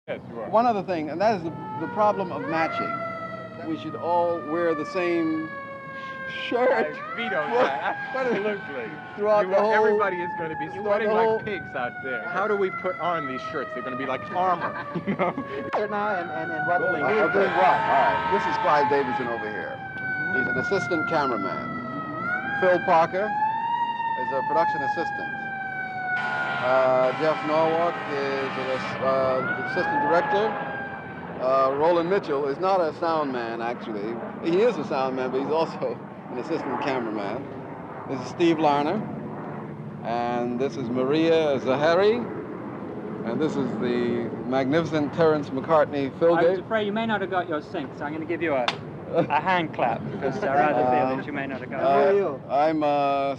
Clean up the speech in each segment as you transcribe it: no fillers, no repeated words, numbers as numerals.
Yes, you are. One other thing, and that is the problem of matching. We should all wear the same shirt. I veto that. Absolutely. Throughout the whole, everybody is going to be sweating like pigs out there. How do we put on these shirts? They're going to be like armor, you know? Now and what will doing what? All right. This is Clyde Davidson over here. He's an assistant cameraman. Phil Parker is a production assistant. Jeff Norwalk is an assistant director. Roland Mitchell is not a sound man, actually. He is a sound man, but he's also an assistant cameraman. This is Steve Larner. And this is Maria Zahari. And this is the magnificent Terence McCartney Philgate. I was afraid you may not have got your sync, so I'm going to give you a hand clap, because I rather feel that you may not have got it. Who are you? I'm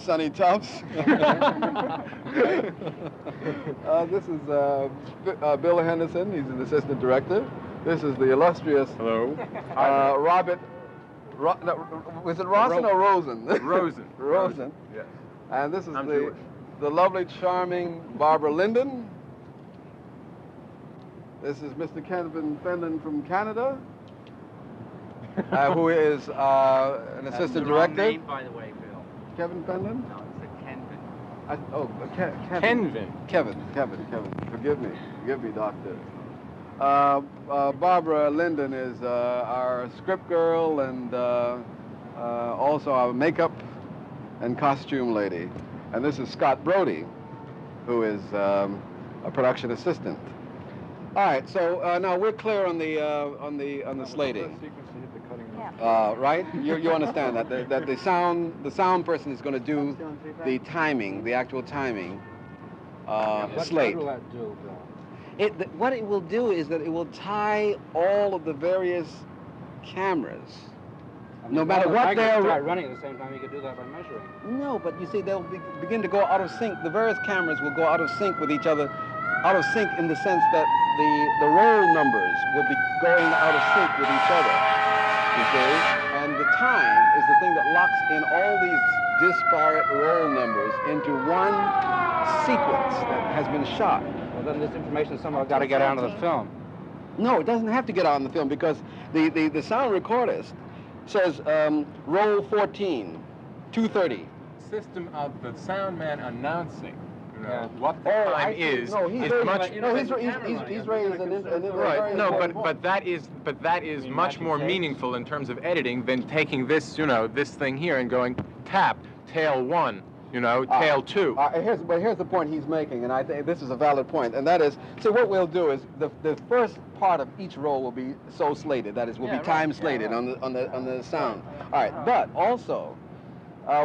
Sonny Tufts. This is Bill Henderson. He's an assistant director. This is the illustrious Robert. Was it Rosen or Rosen? Rosen. Rosen. Yes. And this is I'm Jewish. the lovely, charming Barbara Linden. This is Mr. Kevin Fenlon from Canada, who is an assistant director. That's the wrong name, by the way, Bill. Kevin Fenlon? No, it's a Kevin. Kevin. Forgive me, doctor. Barbara Linden is our script girl and also our makeup and costume lady. And this is Scott Brody, who is a production assistant. All right, so now we're clear on the slating. Right? You understand that the sound person is going to do the timing, the actual timing slate. What will that do, Bill? What it will do is that it will tie all of the various cameras, no matter what they're running at the same time. You could do that by measuring. No, but you see, they'll begin to go out of sync. The various cameras will go out of sync with each other, out of sync in the sense that the roll numbers will be going out of sync with each other. You see, and the time is the thing that locks in all these disparate roll numbers into one sequence that has been shot. Well, then this information somehow got to get out of the film. No, it doesn't have to get out on the film because the sound recordist says roll 14, 2:30. System of the sound man announcing, you know, Yeah. what the time is much. He's raised an Right. No, but that is much more meaningful in terms of editing than taking this, you know, this thing here and going tap tail 1. You know, tail 2. Here's the point he's making, and I think this is a valid point, and that is, so what we'll do is the first part of each roll will be so slated, that is, will be time slated on the sound. All right, but also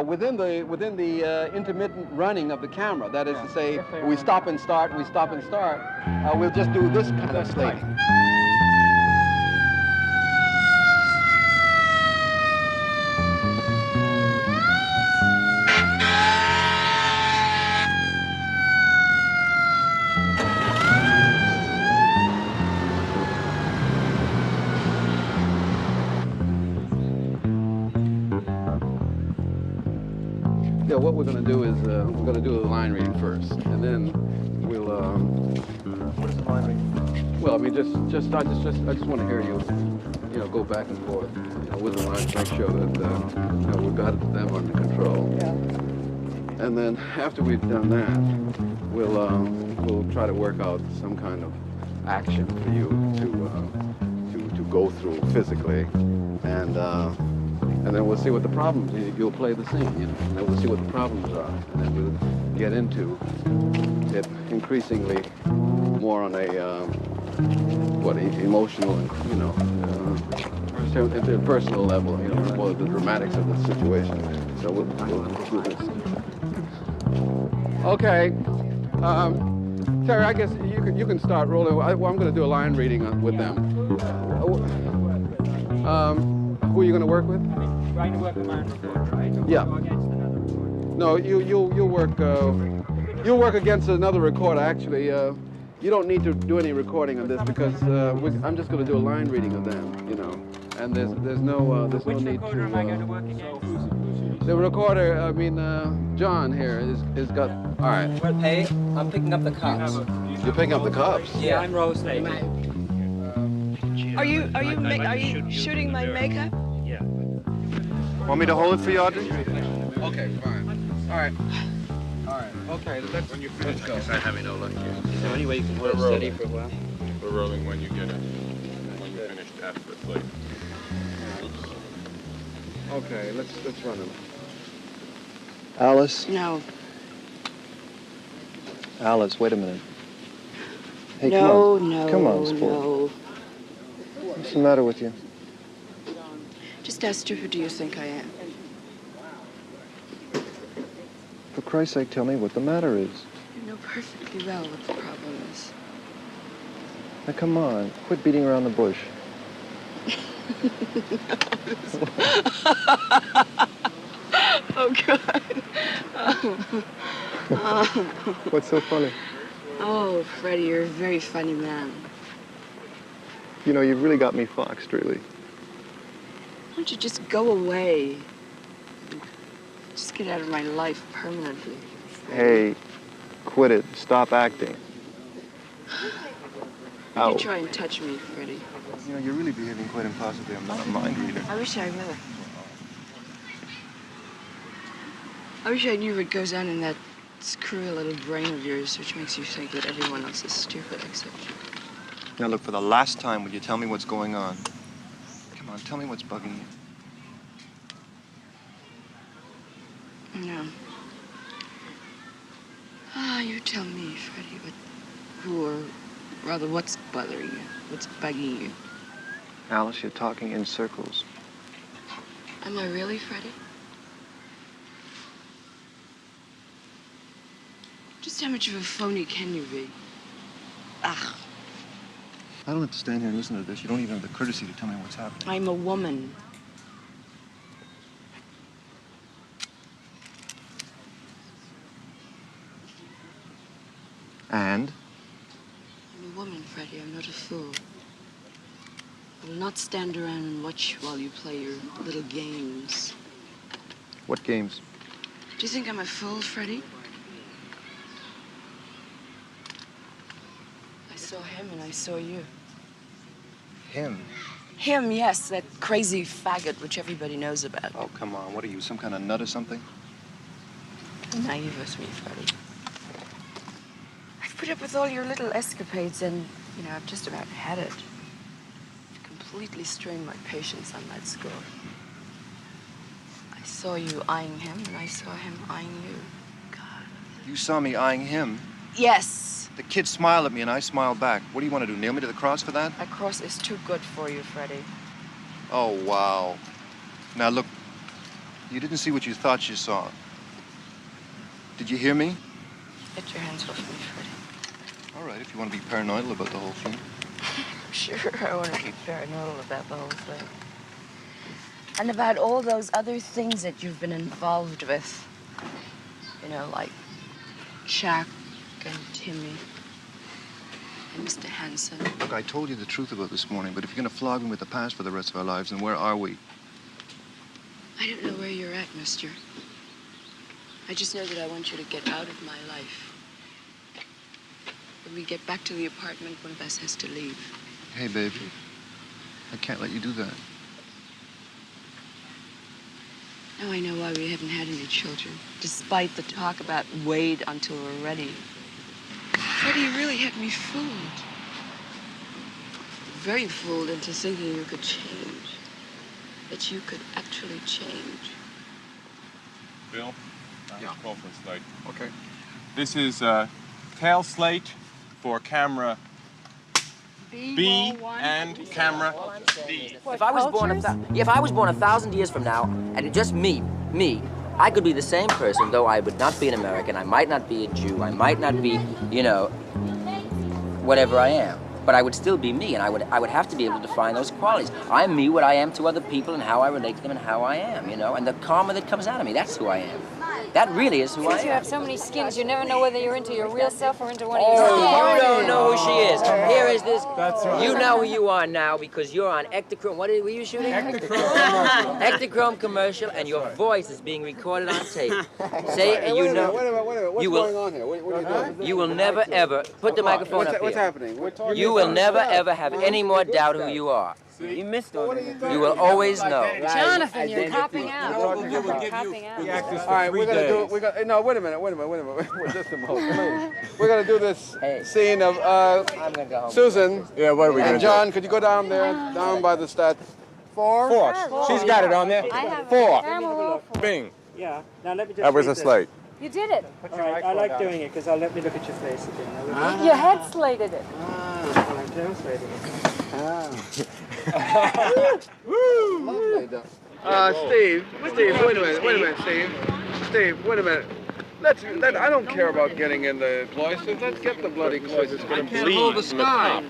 within the intermittent running of the camera, that is to say, we stop and start, we'll just do this kind of slating. Yeah, what we're going to do is we're going to do the line reading first, and then we'll. What is the line reading? Well, I mean, I just want to hear you, go back and forth, with the lines, make sure that we've got them under control. Yeah. And then after we've done that, we'll try to work out some kind of action for you to go through physically, and then we'll see what the problems. You'll play the scene, and then we'll see what the problems are, and then we'll get into it increasingly more on a emotional, personal level, more the dramatics of the situation. So we'll do this. Okay, Terry, I guess you can start rolling. I'm going to do a line reading with them. Who are you going to work with? Trying to work with my own recorder, right? Yeah. Or against another recorder? No, you'll work against another recorder. Actually, you don't need to do any recording on this because I'm just going to do a line reading of them, and there's no Which need recorder am I going to work against? The recorder, John here is got. All right. Well, hey, I'm picking up the cops. You're picking up the cops. Yeah, I'm Rose Lady. Are you shooting my makeup? Yeah. Want me to hold it for you, Audrey? Okay, fine. All right. Okay, let's go. I'm having no luck here. Is there any way you can hold it steady for a while? We're rolling when you get it. When you finish effortlessly. Okay, let's run him. Alice? No. Alice, wait a minute. Hey, No, come on. no, Come on, sport. no. What's the matter with you? Just how stupid do you think I am? For Christ's sake, tell me what the matter is. You know perfectly well what the problem is. Now, come on. Quit beating around the bush. Oh, God. What's so funny? Oh, Freddie, you're a very funny man. You know, you've really got me foxed, really. Why don't you just go away? Just get out of my life permanently. Hey, quit it. Stop acting. Why you try and touch me, Freddie? You know, you're really behaving quite impossibly. I'm not a mind reader. I wish I were. I wish I knew what goes on in that screwy little brain of yours, which makes you think that everyone else is stupid except you. Now, look, for the last time, would you tell me what's going on? Come on, tell me what's bugging you. No. You tell me, Freddie, what's bothering you? What's bugging you? Alice, you're talking in circles. Am I really, Freddie? Just how much of a phony can you be? Ugh. I don't have to stand here and listen to this. You don't even have the courtesy to tell me what's happening. I'm a woman. And? I'm a woman, Freddie. I'm not a fool. I will not stand around and watch while you play your little games. What games? Do you think I'm a fool, Freddie? I saw him and I saw you. Him? Him, yes, that crazy faggot which everybody knows about. Oh, come on. What are you, some kind of nut or something? Naive with me, Freddie. I've put up with all your little escapades and, you know, I've just about had it. I've completely strained my patience on that score. I saw you eyeing him and I saw him eyeing you. God. You saw me eyeing him? Yes. The kid smiled at me and I smiled back. What do you want to do, nail me to the cross for that? That cross is too good for you, Freddie. Oh, wow. Now, look, you didn't see what you thought you saw. Did you hear me? Get your hands off me, Freddie. All right, if you want to be paranoid about the whole thing. Sure, I want to be paranoid about the whole thing. And about all those other things that you've been involved with. You know, like Chuck and Timmy and Mr. Hanson. Look, I told you the truth about this morning, but if you're going to flog me with the past for the rest of our lives, then where are we? I don't know where you're at, mister. I just know that I want you to get out of my life. When we get back to the apartment, one of us has to leave. Hey, babe, I can't let you do that. Now I know why we haven't had any children, despite the talk about wait until we're ready. Freddie, you really had me fooled. Very fooled into thinking you could change. That you could actually change. Bill? Yeah. Conference slate. Okay. This is tail slate for camera B and camera D. If I was born 1,000 years from now, and it just me, I could be the same person, though I would not be an American. I might not be a Jew. I might not be, you know, whatever I am. But I would still be me, and I would have to be able to define those qualities. I'm me, what I am to other people, and how I relate to them, and how I am, you know. And the karma that comes out of me, that's who I am. That really is who I Since you am. have so many skins, you never know whether you're into your real self or into one of Oh, your you don't know who she is. Here is this. That's right. You know who you are now because you're on Ectochrome. What were you shooting? Ectochrome commercial, and your voice is being recorded on tape. Say it, and you know. Wait a minute. What's You will- going on here? What are you doing? You will never ever put the microphone up What's here. happening? You will never ever have any more doubt who you are. You missed on it. You will always know. Jonathan, you're copping out. You're copping out. All right, we're gonna do. No, wait a minute. Just a moment. We're gonna do this scene of I'm gonna go home. Susan. Yeah, what are we And John, could you go down there, down by the stat? 4. 4. She's got it on there. I have 4. Bing. Yeah. Now let me just. That was read a this. slate. You did it. All right. I like doing it because let me look at your face again. Your head slated it. I'm demonstrating it. Lovely done. Steve, wait a minute, Steve, wait a minute. I don't care about getting in the cloisters. Let's get the bloody cloisters. I can't hold the sky.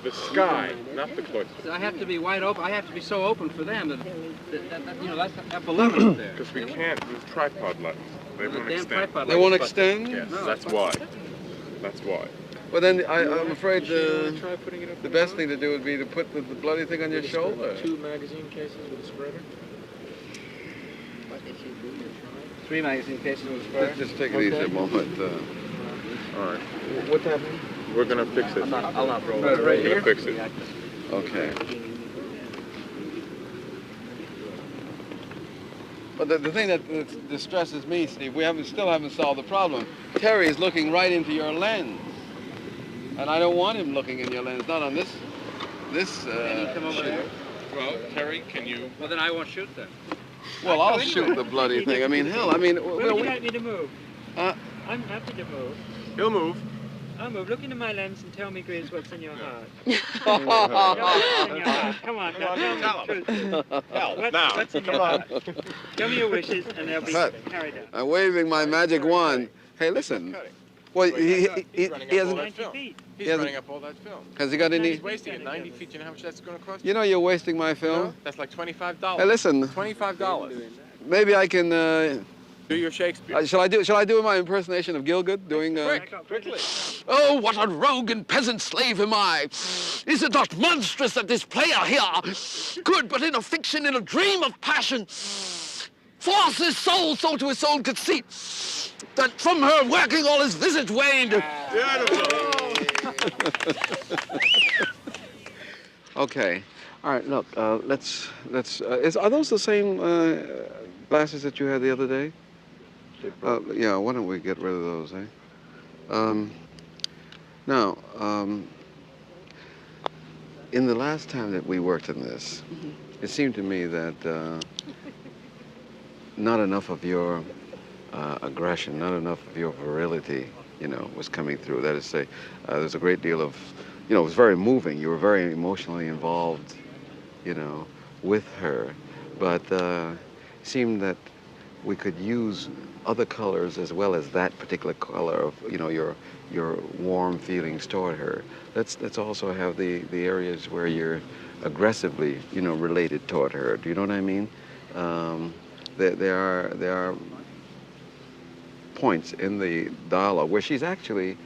The sky, not the cloister. I have to be wide open. I have to be so open for them that you know, that beloved up there. Because we can't, there's tripod lens. They won't Damn extend. tripod They lights. won't extend? Yes, No, that's why. That's why. Well, then I'm afraid Try putting it up the best thing to do would be to put the bloody thing on your shoulder. 2 magazine cases with a spreader. 3 magazine cases with a spreader. Just take it easy a moment. All right. What's happening? We're going to fix it. I'll not roll We're it. going to fix it. Okay. But the thing that distresses me, Steve, we still haven't solved the problem. Terry is looking right into your lens. And I don't want him looking in your lens, not on this Can you come over here? Well, Terry, can you? Well, then I won't shoot then. Well, I'll shoot the bloody thing. I mean, hell, Where would you like me to move? Uh, I'm happy to move. He'll move. I'll move. Look into my lens and tell me, Grizz, what's in your heart. uh, What's in your heart? Come on, now, tell me the truth. Hell, now. What's in your heart? Tell me your wishes, and they'll be carried out. I'm waving my magic wand. Hey, listen. Well, he hasn't. 90 feet. He's hasn't- running up all that film. Has he got any? He's wasting it. 90 feet. You know how much that's going to cost? You know you're wasting my No? film. That's like $25. Hey, listen. $25. Maybe I can. Do your Shakespeare. Shall I do my impersonation of Gilgood doing? Quickly. Oh, what a rogue and peasant slave am I! Is it not monstrous that this player here could, but in a fiction, in a dream of passion, force his soul so to his own conceit, that from her working all his visage waned. Okay. All right. Look. Let's. Are those the same glasses that you had the other day? Yeah. Why don't we get rid of those, eh? Now, in the last time that we worked on this, it seemed to me that not enough of your aggression, not enough of your virility, was coming through. That is to say, there's a great deal of, it was very moving. You were very emotionally involved, with her. But it seemed that we could use other colors as well as that particular color of, your warm feelings toward her. Let's also have the areas where you're aggressively, related toward her. Do you know what I mean? There are points in the dialogue where she's actually,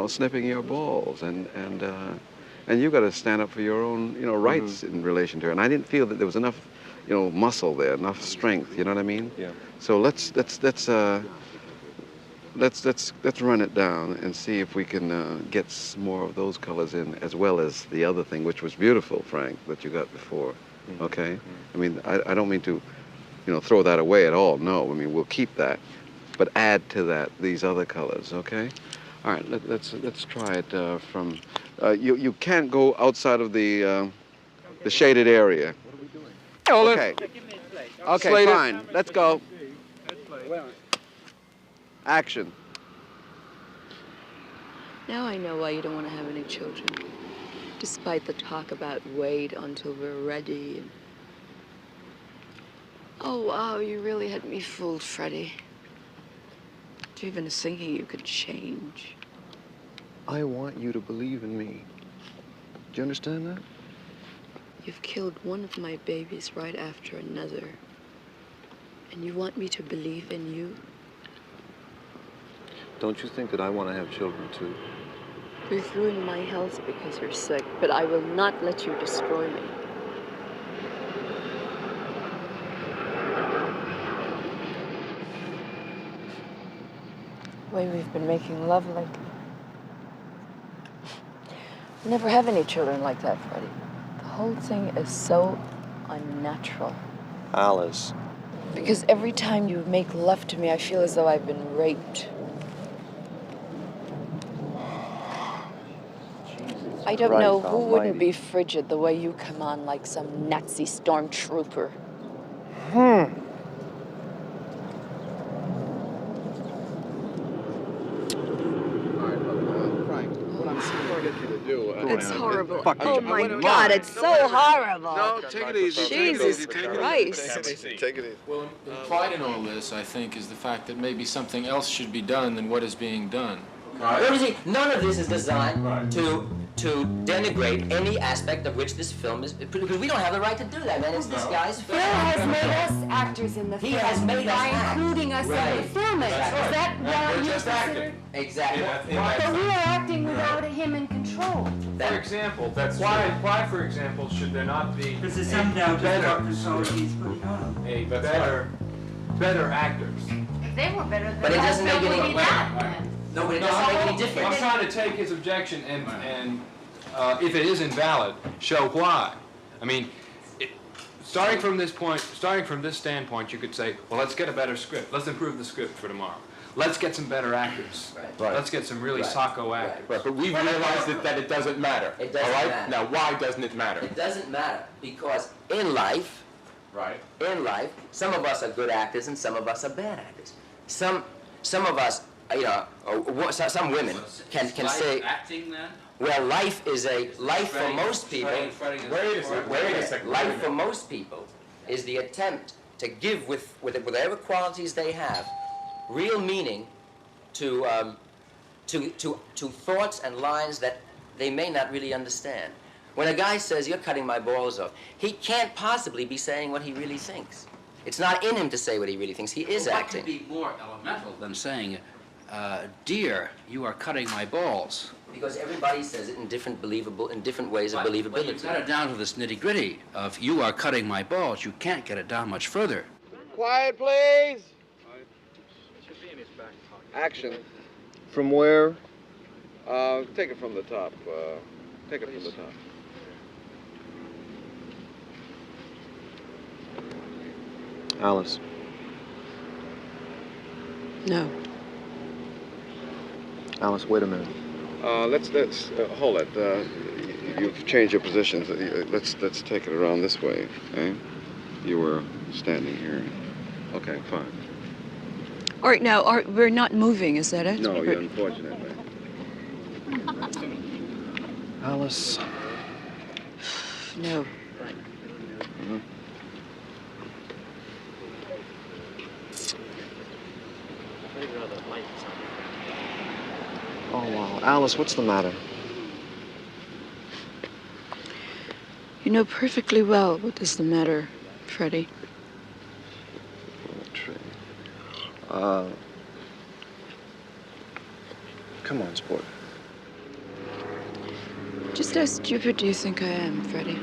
snipping your balls, and you've got to stand up for your own, rights in relation to her. And I didn't feel that there was enough, muscle there, enough strength. You know what I mean? Yeah. So let's run it down and see if we can get some more of those colors in, as well as the other thing, which was beautiful, Frank, that you got before. Okay. I mean, I don't mean to, throw that away at all. No, I mean we'll keep that, but add to that these other colors. Okay. All right. Let's try it from. You can't go outside of the shaded area. What are we doing? Okay. Okay. Slated. Fine. Let's go. Action. Now I know why you don't want to have any children. Despite the talk about wait until we're ready. Oh, wow, you really had me fooled, Freddie. You're even thinking you could change. I want you to believe in me. Do you understand that? You've killed one of my babies right after another. And you want me to believe in you? don't you think that I want to have children too? You've ruined my health because you're sick, but I will not let you destroy me. The way we've been making love lately. We'll never have any children like that, Freddie. The whole thing is so unnatural. Alice. Because every time you make love to me, I feel as though I've been raped. I don't know who wouldn't be frigid the way you come on like some Nazi stormtrooper. Frank, what I'm going to get you to do... It's horrible. Oh, my God, it's so horrible. No, take it easy. Jesus Christ. Take it easy. Well, implied in all this, I think, is the fact that maybe something else should be done than what is being done. Well, you see, none of this is designed to denigrate any aspect of which this film is, because we don't have the right to do that, man. It's this guy's film. Phil has made us actors in the film. He has made us by act. including us in the film. Is that what you consider? Exactly. But we are acting without him in control. For example, why, for example, should there not be Because there's some doubt about the result he's putting on. better actors? If they were better than But it doesn't make any that. No, but it doesn't make any difference. I'm trying to take his objection and if it is invalid, show why. I mean, starting from this standpoint, you could say, well, let's get a better script. Let's improve the script for tomorrow. Let's get some better actors. Right. Let's get some really socko actors. Right, but we realized that it doesn't matter. It doesn't matter. Now, why doesn't it matter? It doesn't matter, because in life, some of us are good actors and some of us are bad actors. Some of us, some women can say, acting then? well, life for most people. Wait a second. Life for most people is the attempt to give with whatever qualities they have, real meaning to thoughts and lines that they may not really understand. When a guy says, you're cutting my balls off, he can't possibly be saying what he really thinks. It's not in him to say what he really thinks. He is acting. What could be more elemental than saying, dear, you are cutting my balls? Because everybody says it in different ways of believability. But you've got it down to this nitty-gritty of, you are cutting my balls. You can't get it down much further. Quiet, please. Action. From where? Take it from the top. Take it from the top. Alice. No. Alice, wait a minute. Let's hold it. You've changed your positions. Let's take it around this way. Okay? You were standing here. Okay, fine. All right, now, we're not moving, is that it? No, you're unfortunately. Alice. No. Mm-hmm. Oh, wow. Alice, what's the matter? You know perfectly well what is the matter, Freddie. Come on, sport. Just how stupid do you think I am, Freddie?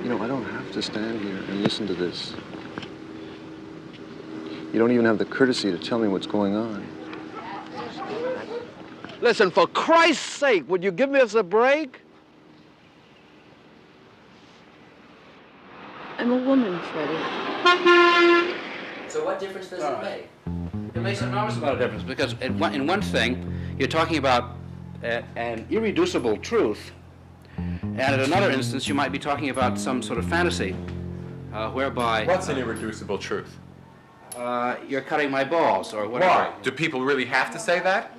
You know, I don't have to stand here and listen to this. You don't even have the courtesy to tell me what's going on. Listen, for Christ's sake, would you give us a break? I'm a woman, Freddie. So what difference does it make? It makes an enormous amount of difference, because in one thing, you're talking about an irreducible truth, and at another instance, you might be talking about some sort of fantasy, whereby... What's an irreducible truth? You're cutting my balls, or whatever. Why? Do people really have to say that?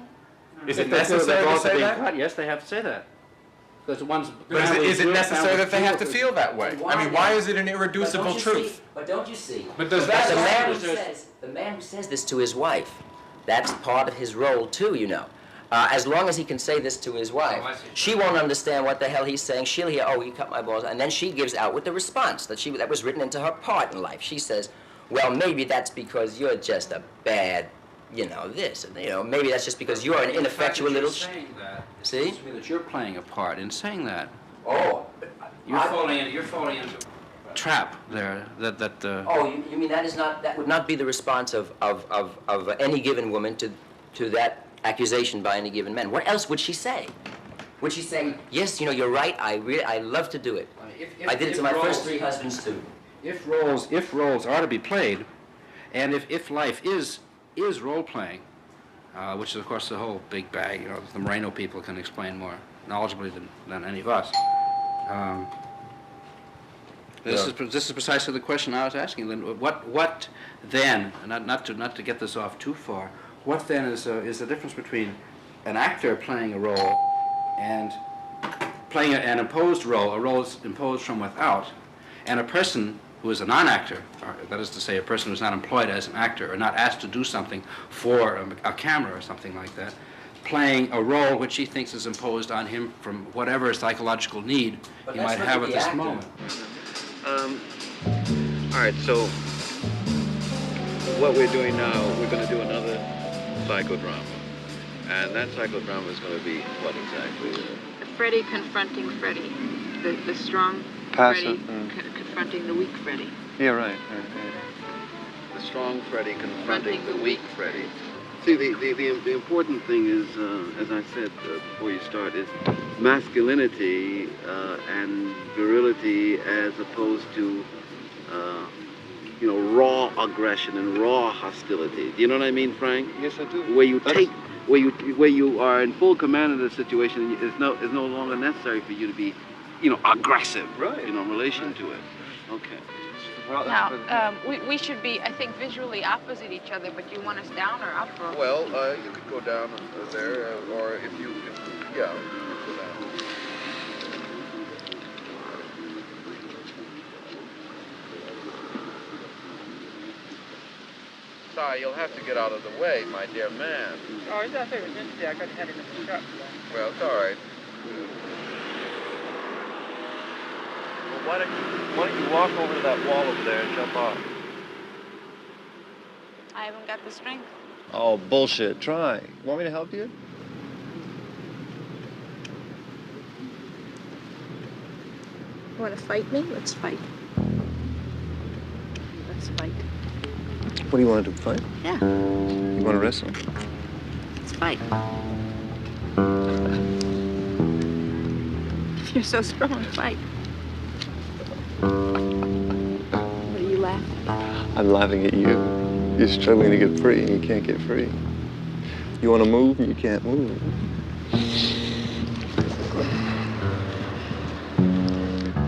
Is it If they feel their necessary to balls are say being that? cut, yes, they have to say that. Because one's But is it necessary that they have to feel that way? I mean, why is it an irreducible truth? But don't you see? But does the that... man who says this to his wife, that's part of his role too, you know. As long as he can say this to his wife, she won't understand what the hell he's saying. She'll hear, oh, you cut my balls, and then she gives out with the response that was written into her part in life. She says, well, maybe that's because you're just a bad you know, this. You know, maybe that's just because you're an ineffectual little... Saying that, See? it seems to me that you're playing a part in saying that. Oh. You're falling into a trap there that Oh, you mean that would not be the response of any given woman to that accusation by any given man. What else would she say? Would she say, yes, you know, you're right, I love to do it. I did it to my first 3 husbands too. If roles are to be played, and if life is role playing, which is of course the whole big bag, you know, the Moreno people can explain more knowledgeably than any of us. This is precisely the question I was asking. Then, what then? Not to get this off too far. What then is the difference between an actor playing a role and playing an imposed role, a role that's imposed from without, and a person who is a non-actor, or that is to say, a person who's not employed as an actor or not asked to do something for a camera or something like that, playing a role which he thinks is imposed on him from whatever psychological need he might have at this moment. All right, so what we're doing now, we're going to do another psychodrama. And that psychodrama is going to be what exactly? Freddie confronting Freddie. The strong Passive, Freddie confronting the weak Freddie. Yeah, right. The strong Freddie confronting the weak Freddie. See, the important thing is, as I said before you start, is masculinity and virility as opposed to, you know, raw aggression and raw hostility. Do you know what I mean, Frank? Yes, I do. Where you are in full command of the situation, it's no longer necessary for you to be, you know, aggressive. Right. You know, in relation to it. Okay. Well, Now, we should be, I think, visually opposite each other, but you want us down or up? Or? Well, you could go down there, or if you could go down. Sorry, you'll have to get out of the way, my dear man. Oh, I thought it was interesting. I got to head in the truck. Well, it's all right. Well, why don't you walk over to that wall over there and jump off? I haven't got the strength. Oh, bullshit. Try. Want me to help you? You want to fight me? Let's fight. Let's fight. What do you want to do, fight? Yeah. You want to wrestle? Let's fight. If you're so strong, fight. What are you laughing at? I'm laughing at you. You're struggling to get free and you can't get free. You want to move and you can't move.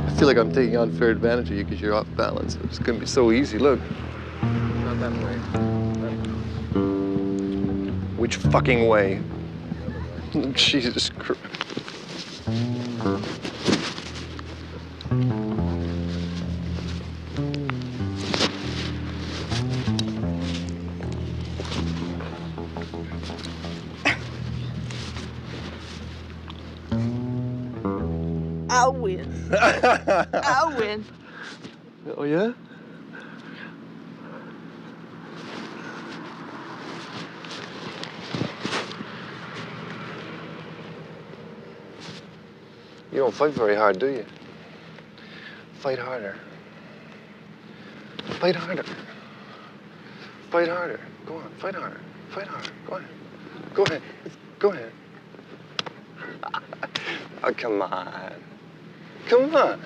I feel like I'm taking unfair advantage of you because you're off balance. It's going to be so easy. Look. Not that way. Which fucking way? Jesus Christ. I'll win. I'll win. Oh, yeah? You don't fight very hard, do you? Fight harder. Fight harder. Fight harder. Go on, fight harder. Fight harder. Go ahead. Go ahead. Go ahead. Oh, come on. Come on.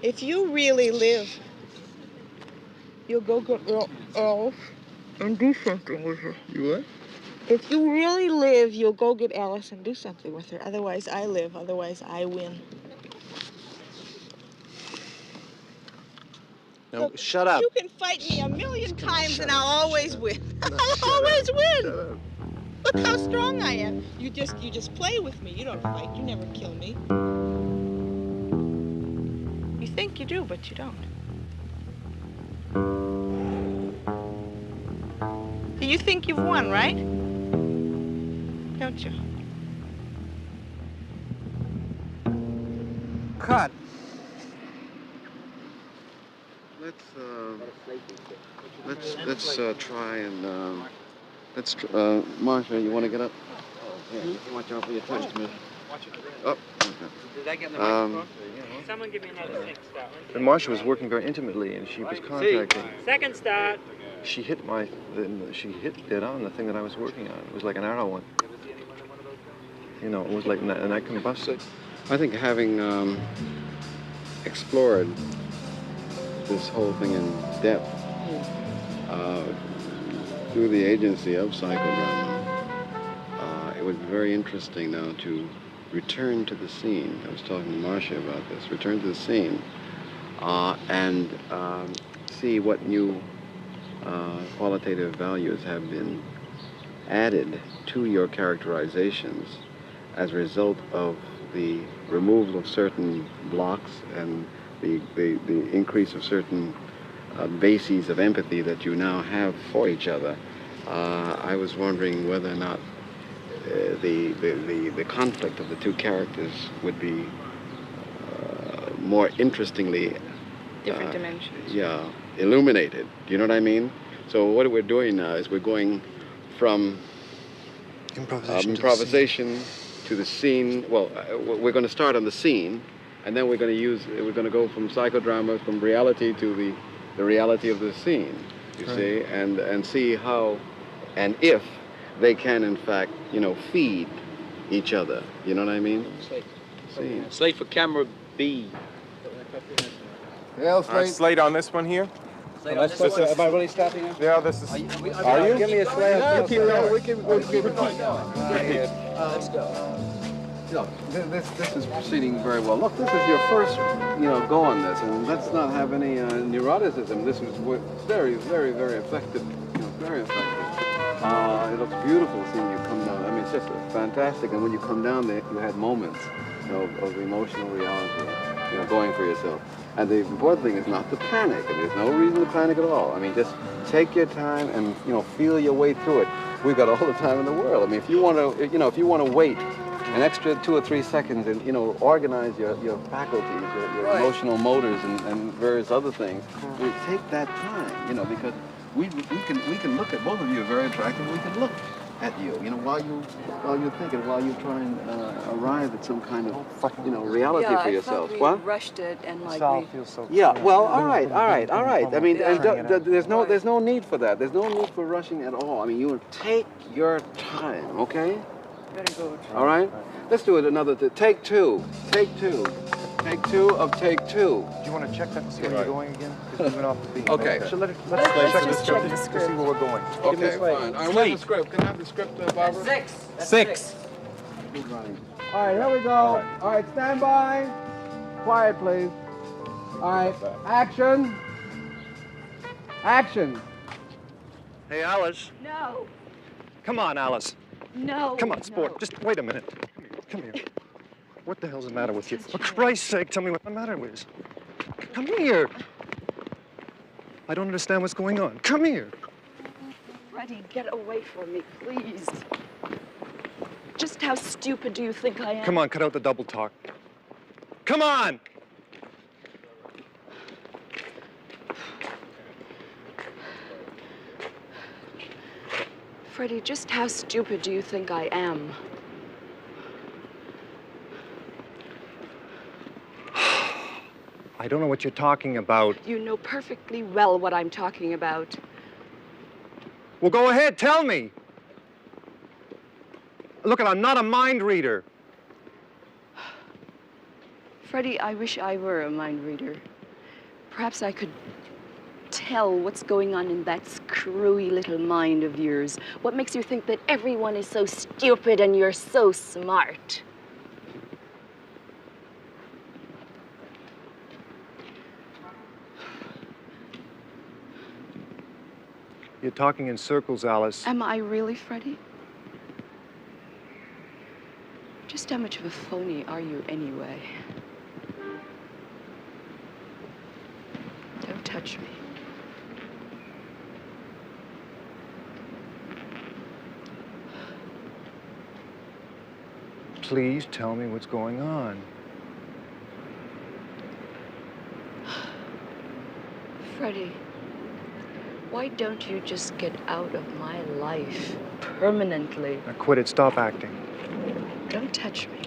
If you really live, you'll go get Alice and do something with her. You what? If you really live, you'll go get Alice and do something with her. Otherwise, I live. Otherwise, I win. No, Look, shut up. You can fight me a million times and I'll always win. I'll always win. Look how strong I am. You just play with me. You don't fight. You never kill me. You think you do, but you don't. You think you've won, right? Don't you? Cut. let's try and Marsha, you want to get up? Yeah, watch out for your touch, man. Oh, okay. Did I get the microphone? Someone give me another sink start. And Marsha was working very intimately, and she was contacting. Second start. She hit she hit dead on the thing that I was working on. It was like an arrow one. You know, it was like, and I combusted. I think having explored this whole thing in depth through the agency of psychodrama, it would be very interesting now to return to the scene. I was talking to Marcia about this. Return to the scene and see what new qualitative values have been added to your characterizations as a result of the removal of certain blocks and the increase of certain bases of empathy that you now have for each other. I was wondering whether or not the conflict of the two characters would be more interestingly Different dimensions. Yeah, illuminated. Do you know what I mean? So what we're doing now is we're going from improvisation to the scene. Well, we're going to start on the scene, and then we're going to go from psychodrama, from reality to the reality of the scene. You see, and see how and if they can, in fact, feed each other. You know what I mean? Slate for camera B. Yeah, slate on this one here. Am I really stopping now? Yeah, this is. Are you? Give me a slate. Yeah, we'll keep it going. Let's go. Look, this is proceeding very well. Look, this is your first, go on this, and let's not have any neuroticism. This was very, very, very effective. Very effective. It looks beautiful seeing you come down. I mean, it's just fantastic. And when you come down there, you had moments, of emotional reality, going for yourself. And the important thing is not to panic. And there's no reason to panic at all. I mean, just take your time and feel your way through it. We've got all the time in the world. I mean, if you want to wait an extra 2 or 3 seconds and organize your faculties, your emotional motors and various other things, take that time, because we can look at both of you are very attractive. We can look at you, while you're thinking, while you try and arrive at some kind of reality for yourself. We rushed it and feels so. Yeah. Well, all right. I mean, there's no need for that. There's no need for rushing at all. I mean, you take your time, okay? Better go. All right. Let's do it another. Take two. Take two. Take two of take two. Do you want to check that to see where you're going again? Because we went off the beat. Okay. So let's check check the the script to see where we're going. Okay, fine. All right, where's the script? Can I have the script, Barbara? Six. All right, here we go. All right, stand by. Quiet, please. All right, action. Action. Hey, Alice. No. Come on, Alice. No. Come on, sport. No. Just wait a minute. Come here. What the hell's the matter with you? For Christ's sake, tell me what the matter is. Come here. I don't understand what's going on. Come here. Freddie, get away from me, please. Just how stupid do you think I am? Come on, cut out the double talk. Come on! Freddie, just how stupid do you think I am? I don't know what you're talking about. You know perfectly well what I'm talking about. Well, go ahead, tell me. Look, I'm not a mind reader. Freddie, I wish I were a mind reader. Perhaps I could tell what's going on in that screwy little mind of yours. What makes you think that everyone is so stupid and you're so smart? You're talking in circles, Alice. Am I really, Freddie? Just how much of a phony are you anyway? Don't touch me. Please tell me what's going on. Freddie, why don't you just get out of my life permanently? Now quit it. Stop acting. Don't touch me.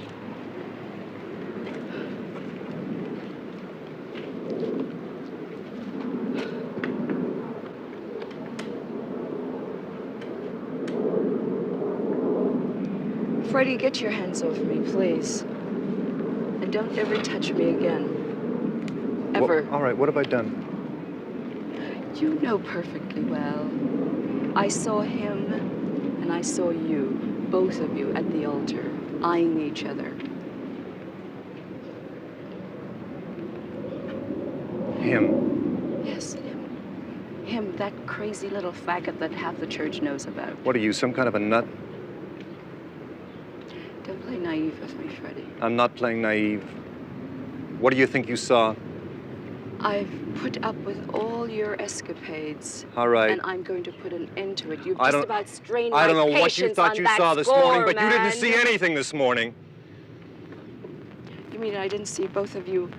Freddie, get your hands off me, please. And don't ever touch me again. Ever. All right, what have I done? You know perfectly well. I saw him and I saw you, both of you, at the altar, eyeing each other. Him. Yes, him. Him, that crazy little faggot that half the church knows about. What are you, some kind of a nut? Don't play naive with me, Freddie. I'm not playing naive. What do you think you saw? I've put up with all your escapades. All right. And I'm going to put an end to it. You've I just don't- about strained I don't my know what you patience thought on you that saw this score, morning, but you didn't man. see anything this morning. You mean I didn't see both of you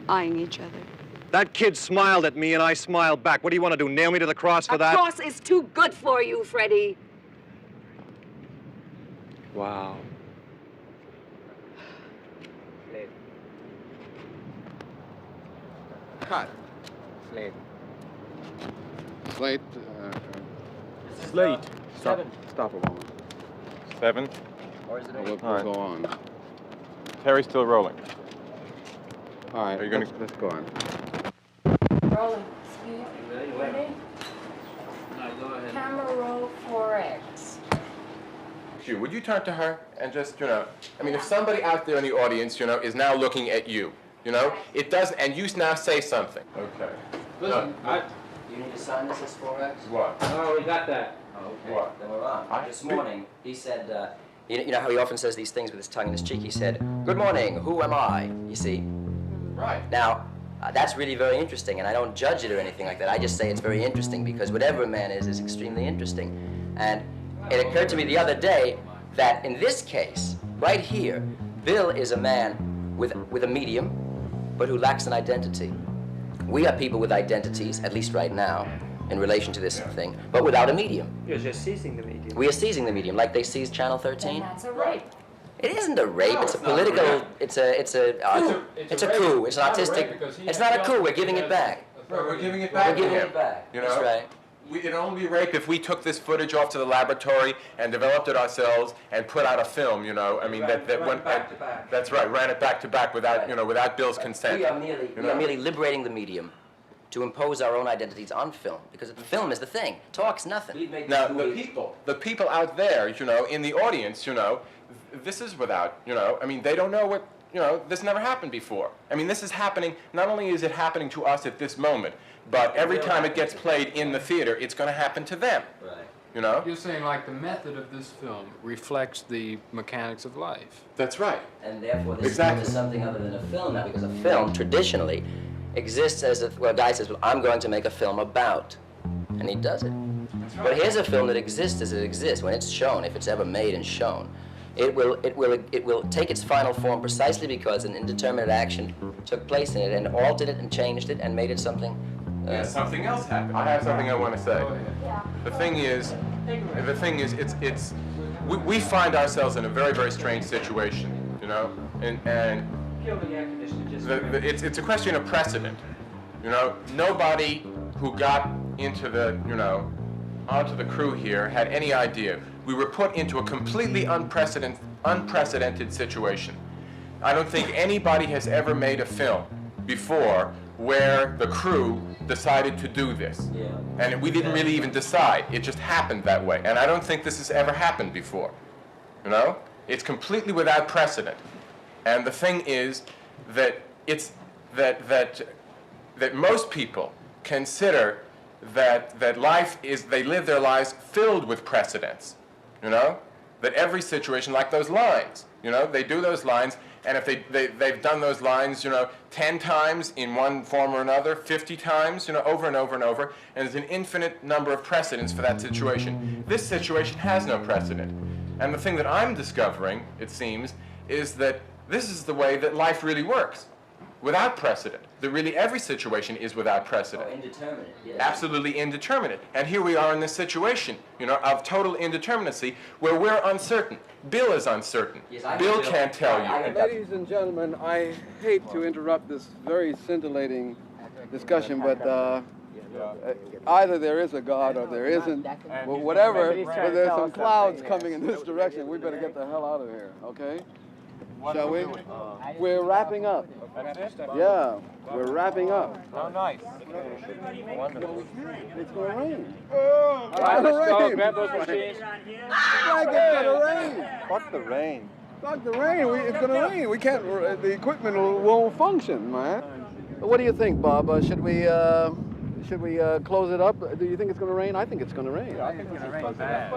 eyeing each other? That kid smiled at me and I smiled back. What do you want to do, nail me to the cross for A that? cross is too good for you, Freddie. Wow. Cut. Slate. Slate. Slate. Seven. Stop a moment. 7. Or is it We'll eight? go on. Terry's still rolling. All right, Are you gonna- let's go on. Rolling. Speed. Ready? Camera roll 4X. Would you turn to her and just, I mean, if somebody out there in the audience, is now looking at you, it does, and you now say something. Okay. Listen, You need to sign this as 4X? What? oh, we got that. Oh, okay. What? Then we're on. I- This morning, he said, you know how he often says these things with his tongue in his cheek? He said, "Good morning, who am I?" You see? Right. Now, that's really very interesting, and I don't judge it or anything like that. I just say it's very interesting because whatever a man is extremely interesting. And it occurred to me the other day that in this case, right here, Bill is a man with a medium, but who lacks an identity. We are people with identities, at least right now, in relation to this thing, but without a medium. You're just seizing the medium. We are seizing the medium, like they seized Channel 13. Then that's a rape. It isn't a rape. No, it's a it's not a political. rape. It's a coup. It's an artistic. It's not a coup. We're giving it back. Right, we're giving it We're back to giving him. it back. You That's know? right. It'd only be rape if we took this footage off to the laboratory and developed it ourselves and put out a film, I mean, that went back to back. That's right, ran it back to back without, without Bill's consent. We are merely liberating the medium to impose our own identities on film, because the film is the thing. Talk's nothing. Now, the people out there, in the audience, this is without, I mean, they don't know what, this never happened before. I mean, this is happening, not only is it happening to us at this moment, but every time it gets played in the theater, it's going to happen to them. Right. You're saying like the method of this film reflects the mechanics of life. That's right. And therefore, this Exactly. is something other than a film now, because a film traditionally exists as a guy says, "Well, I'm going to make a film about," and he does it. But here's a film that exists as it exists. When it's shown, if it's ever made and shown, it will take its final form precisely because an indeterminate action took place in it and altered it and changed it and made it something. Something else happened. I have something I want to say. Yeah. The thing is, we find ourselves in a very, very strange situation, and Kill the air conditioner just it's a question of precedent. Nobody who got into onto the crew here had any idea. We were put into a completely unprecedented situation. I don't think anybody has ever made a film before where the crew decided to do this. Yeah. And we didn't really even decide. It just happened that way. And I don't think this has ever happened before. It's completely without precedent. And the thing is that that most people consider that life is, they live their lives filled with precedents. That every situation, like those lines, they do those lines, and if they've done those lines, 10 times in one form or another, 50 times, over and over and over, and there's an infinite number of precedents for that situation. This situation has no precedent. And the thing that I'm discovering, it seems, is that this is the way that life really works. without precedent. That really every situation is without precedent. Indeterminate, yes. Absolutely indeterminate. And here we are in this situation, you know, of total indeterminacy where we're uncertain. Bill is uncertain. Yes, I Bill feel- can't tell you. Ladies and gentlemen, I hate to interrupt this very scintillating discussion, but either there is a God or there isn't. Well, whatever, but there's some clouds coming in this direction. We better get the hell out of here, okay? Shall we? We're wrapping up. Yeah, we're wrapping up. Oh, nice. Wonderful. It's going to rain. All right, let's go. Rain. Grab those machines. Frank, it's going to rain. Fuck the rain. Fuck the rain. It's going to rain. We can't. The equipment won't function, man. What do you think, Bob? Should we close it up? Do you think it's going to rain? I think it's going to rain. I think it's going to rain bad.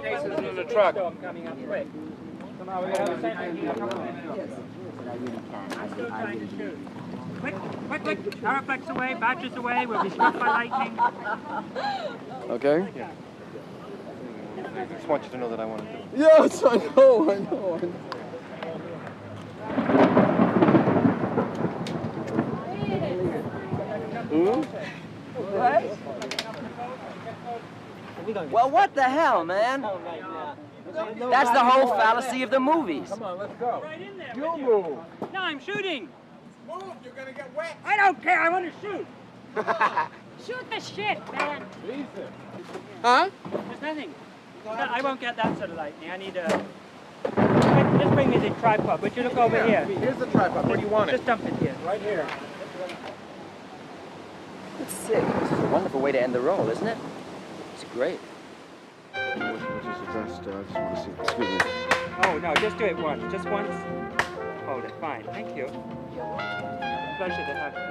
Cases in the truck. Coming up quick. Come on, we're going to have the same thing. I'm still trying to shoot. Quick, quick, quick. Araflex away, batches away. We'll be struck by lightning. Okay. Yeah. I just want you to know that I want to do it. Yes, I know. What? Well, what the hell, man? That's the whole fallacy of the movies. Come on, let's go. Right in there. You move. No, I'm shooting. Move, you're gonna get wet. I don't care. I want to shoot. Shoot the shit, man. Huh? There's nothing. No, I won't get that sort of lightning. I need a... Just bring me the tripod. Would you look over here? Here's the tripod. Where do you want it? Just dump it here. Right here. It's sick. This is a wonderful way to end the roll, isn't it? It's great. Which is the best? I just want to see. Excuse me. Oh, no, just do it once. Just once. Hold it. Fine. Thank you. Pleasure to have you.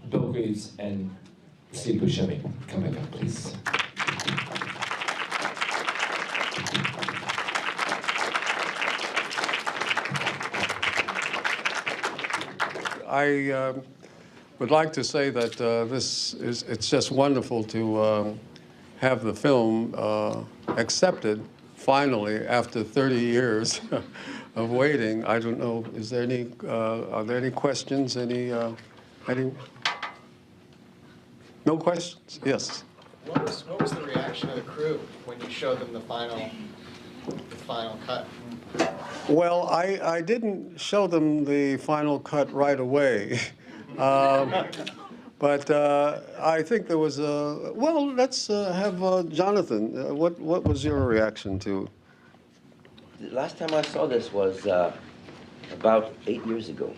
Bill Greaves and Steve Buscemi, come back up, please. I would like to say that it's just wonderful to have the film accepted finally after 30 years of waiting. I don't know, is there any, are there any questions? Any? No questions? Yes. What was the reaction of the crew when you showed them the final cut? Well, I didn't show them the final cut right away. But I think there was a, well, let's have Jonathan. What was your reaction to? The last time I saw this was about 8 years ago.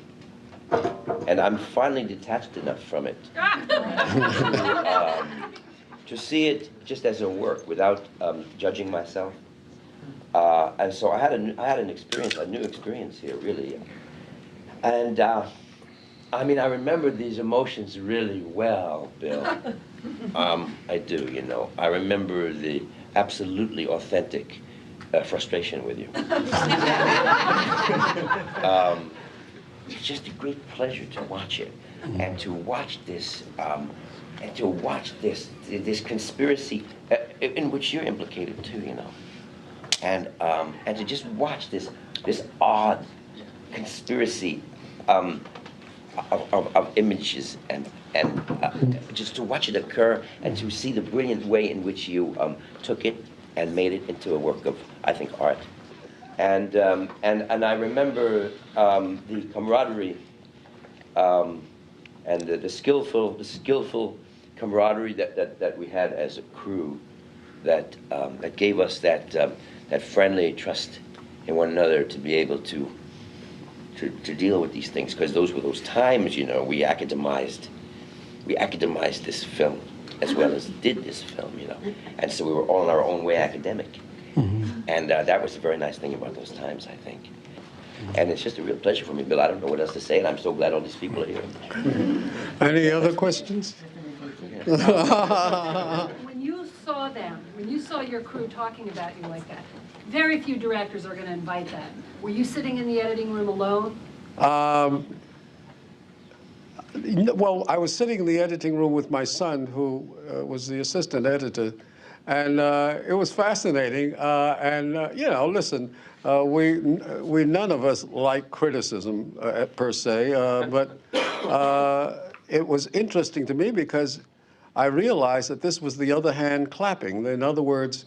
And I'm finally detached enough from it to see it just as a work without judging myself. And so I had an experience, a new experience here, really. And I mean, I remember these emotions really well, Bill. I do, you know. I remember the absolutely authentic frustration with you. It's just a great pleasure to watch it, and to watch this, this conspiracy in which you're implicated too, you know, and to just watch this odd conspiracy of images and just to watch it occur and to see the brilliant way in which you took it and made it into a work of, I think, art. And I remember the camaraderie and the skillful camaraderie that we had as a crew that gave us that friendly trust in one another to be able to deal with these things, because those were those times, you know, we academized this film as well as did this film, you know, and so we were all in our own way academic. Mm-hmm. And that was a very nice thing about those times, I think. And it's just a real pleasure for me, Bill. I don't know what else to say, and I'm so glad all these people are here. Any other questions? When you saw them, when you saw your crew talking about you like that, very few directors are going to invite that. Were you sitting in the editing room alone? Well, I was sitting in the editing room with my son, who was the assistant editor, and it was fascinating. You know, listen, we none of us like criticism per se, but it was interesting to me because I realized that this was the other hand clapping. In other words,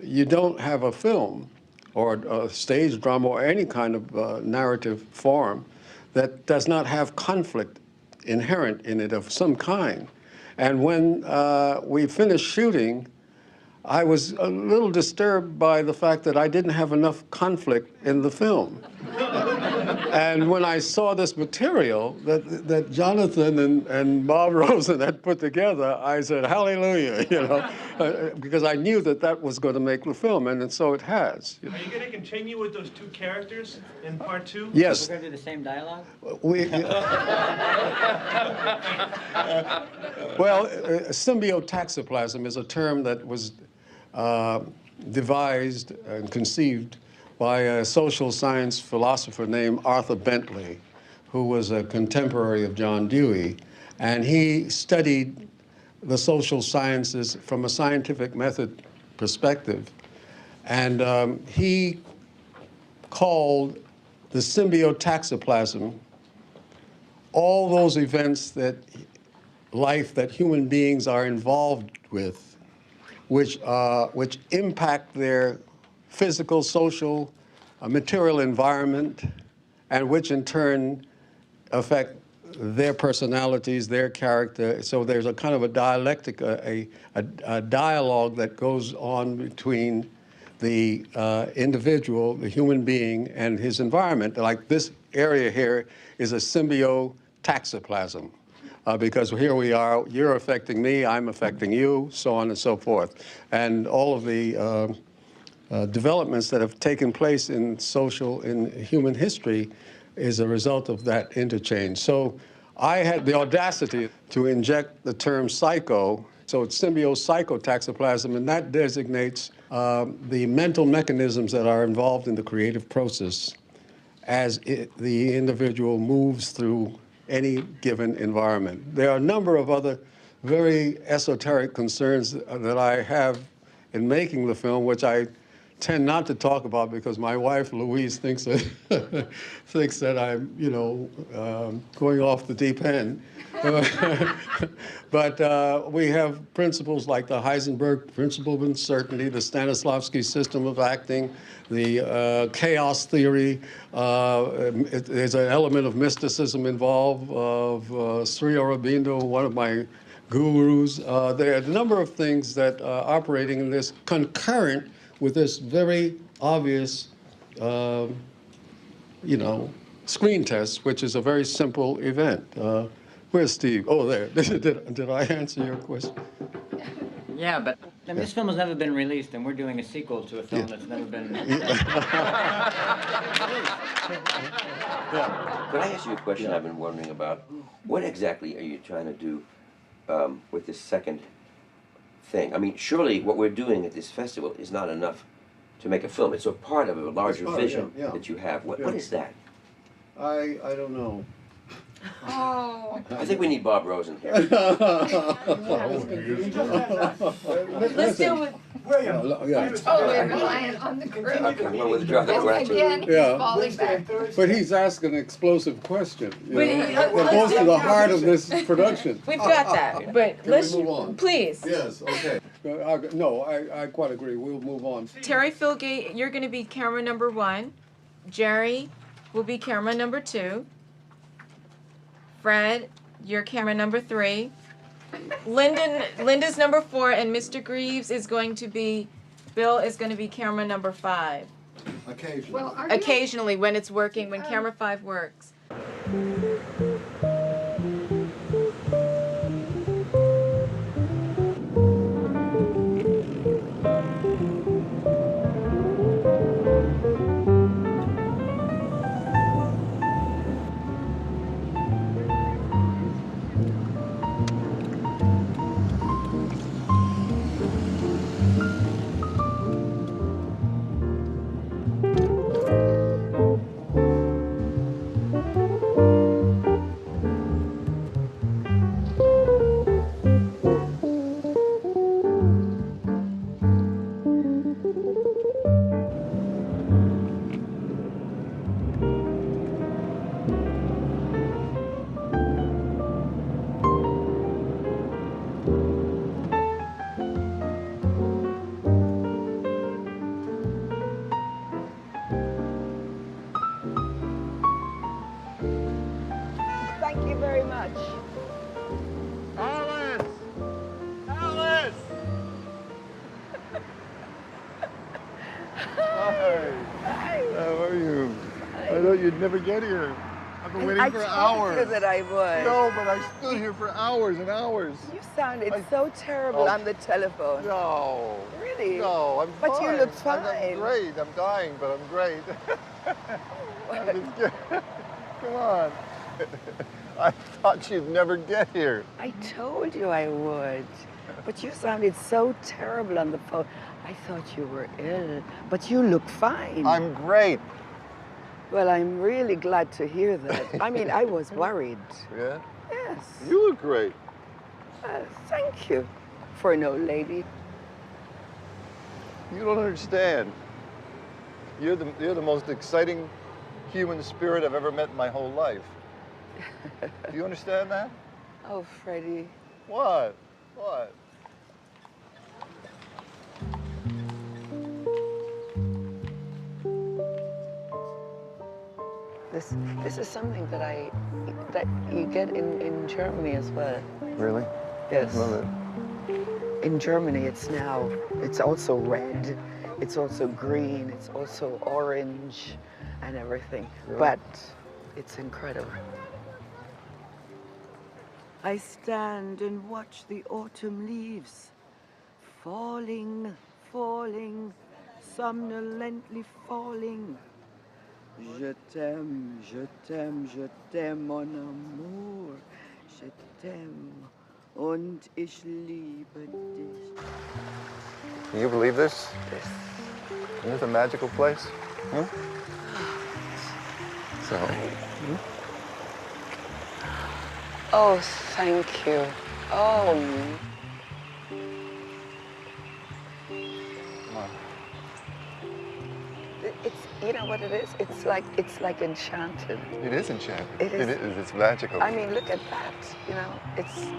you don't have a film or a stage drama or any kind of narrative form that does not have conflict inherent in it of some kind. And when we finished shooting, I was a little disturbed by the fact that I didn't have enough conflict in the film. And when I saw this material that Jonathan and Bob Rosen had put together, I said, hallelujah, you know, because I knew that that was going to make the film, and so it has. Are you going to continue with those two characters in part two? Yes. We're going to do the same dialogue? Well, Symbiopsychotaxiplasm is a term that was devised and conceived by a social science philosopher named Arthur Bentley, who was a contemporary of John Dewey. And he studied the social sciences from a scientific method perspective. And he called the Symbiopsychotaxiplasm all those events that human beings are involved with, which impact their physical, social, material environment, and which in turn affect their personalities, their character. So there's a kind of a dialectic, a dialogue that goes on between the individual, the human being, and his environment. Like this area here is a symbiopsychotaxiplasm. Because here we are, you're affecting me, I'm affecting you, so on and so forth. And all of the developments that have taken place in human history is a result of that interchange. So I had the audacity to inject the term psycho, so it's symbiopsychotaxiplasm, and that designates the mental mechanisms that are involved in the creative process as the individual moves through any given environment. There are a number of other very esoteric concerns that I have in making the film, which I tend not to talk about because my wife, Louise, thinks that I'm, you know, going off the deep end. But we have principles like the Heisenberg principle of uncertainty, the Stanislavski system of acting, the chaos theory. There's an element of mysticism involved of Sri Aurobindo, one of my gurus. There are a number of things that are operating in this concurrent with this very obvious, you know, screen test, which is a very simple event. Where's Steve? Oh, there. Did I answer your question? Yeah, but I mean, this film has never been released, and we're doing a sequel to a film that's never been. Could I ask you a question I've been wondering about? What exactly are you trying to do with this second thing? I mean, surely what we're doing at this festival is not enough to make a film. It's a part of a larger vision that you have. What is that? I don't know. Oh. I think we need Bob Rosen here. Let's deal with William. Oh, we're relying on the crew. Okay, well, withdraw the question. Again, he's falling back. But he's asking an explosive question. But That goes to the heart of this production. We've got that, but Can let's we move on? please. Yes, okay. No, I quite agree. We'll move on. Terry Filgate, you're going to be camera number 1. Jerry will be camera number 2. Fred, you're camera number 3. Linda's number 4, and Mr. Greaves is going to be, Bill is going to be camera number 5. Occasionally. Well, Occasionally, when it's working, when camera 5 works. thought you'd never get here. I've been waiting for hours. I told you that I would. No, but I stood here for hours and hours. You sounded so terrible on the telephone. No. Really? No, I'm fine. But you look fine. I'm great. I'm dying, but I'm great. Come on. I thought you'd never get here. I told you I would. But you sounded so terrible on the phone. I thought you were ill, but you look fine. I'm great. Well, I'm really glad to hear that. I mean, I was worried. Yeah? Yes. You look great. Thank you for an old lady. You don't understand. You're the most exciting human spirit I've ever met in my whole life. Do you understand that? Oh, Freddie. What? What? This is something that you get in Germany as well. Really? Yes. Love it. In Germany, it's also red, it's also green, it's also orange and everything. Really? But it's incredible. I stand and watch the autumn leaves falling, falling, somnolently falling. Je t'aime, mon amour, je t'aime und ich liebe dich. Can you believe this? Yes. Isn't this a magical place? Huh? So. Oh, thank you. Oh. It's, you know what it is? It's like enchanted. It is enchanted. It is. It's magical. I mean, look at that. You know, it's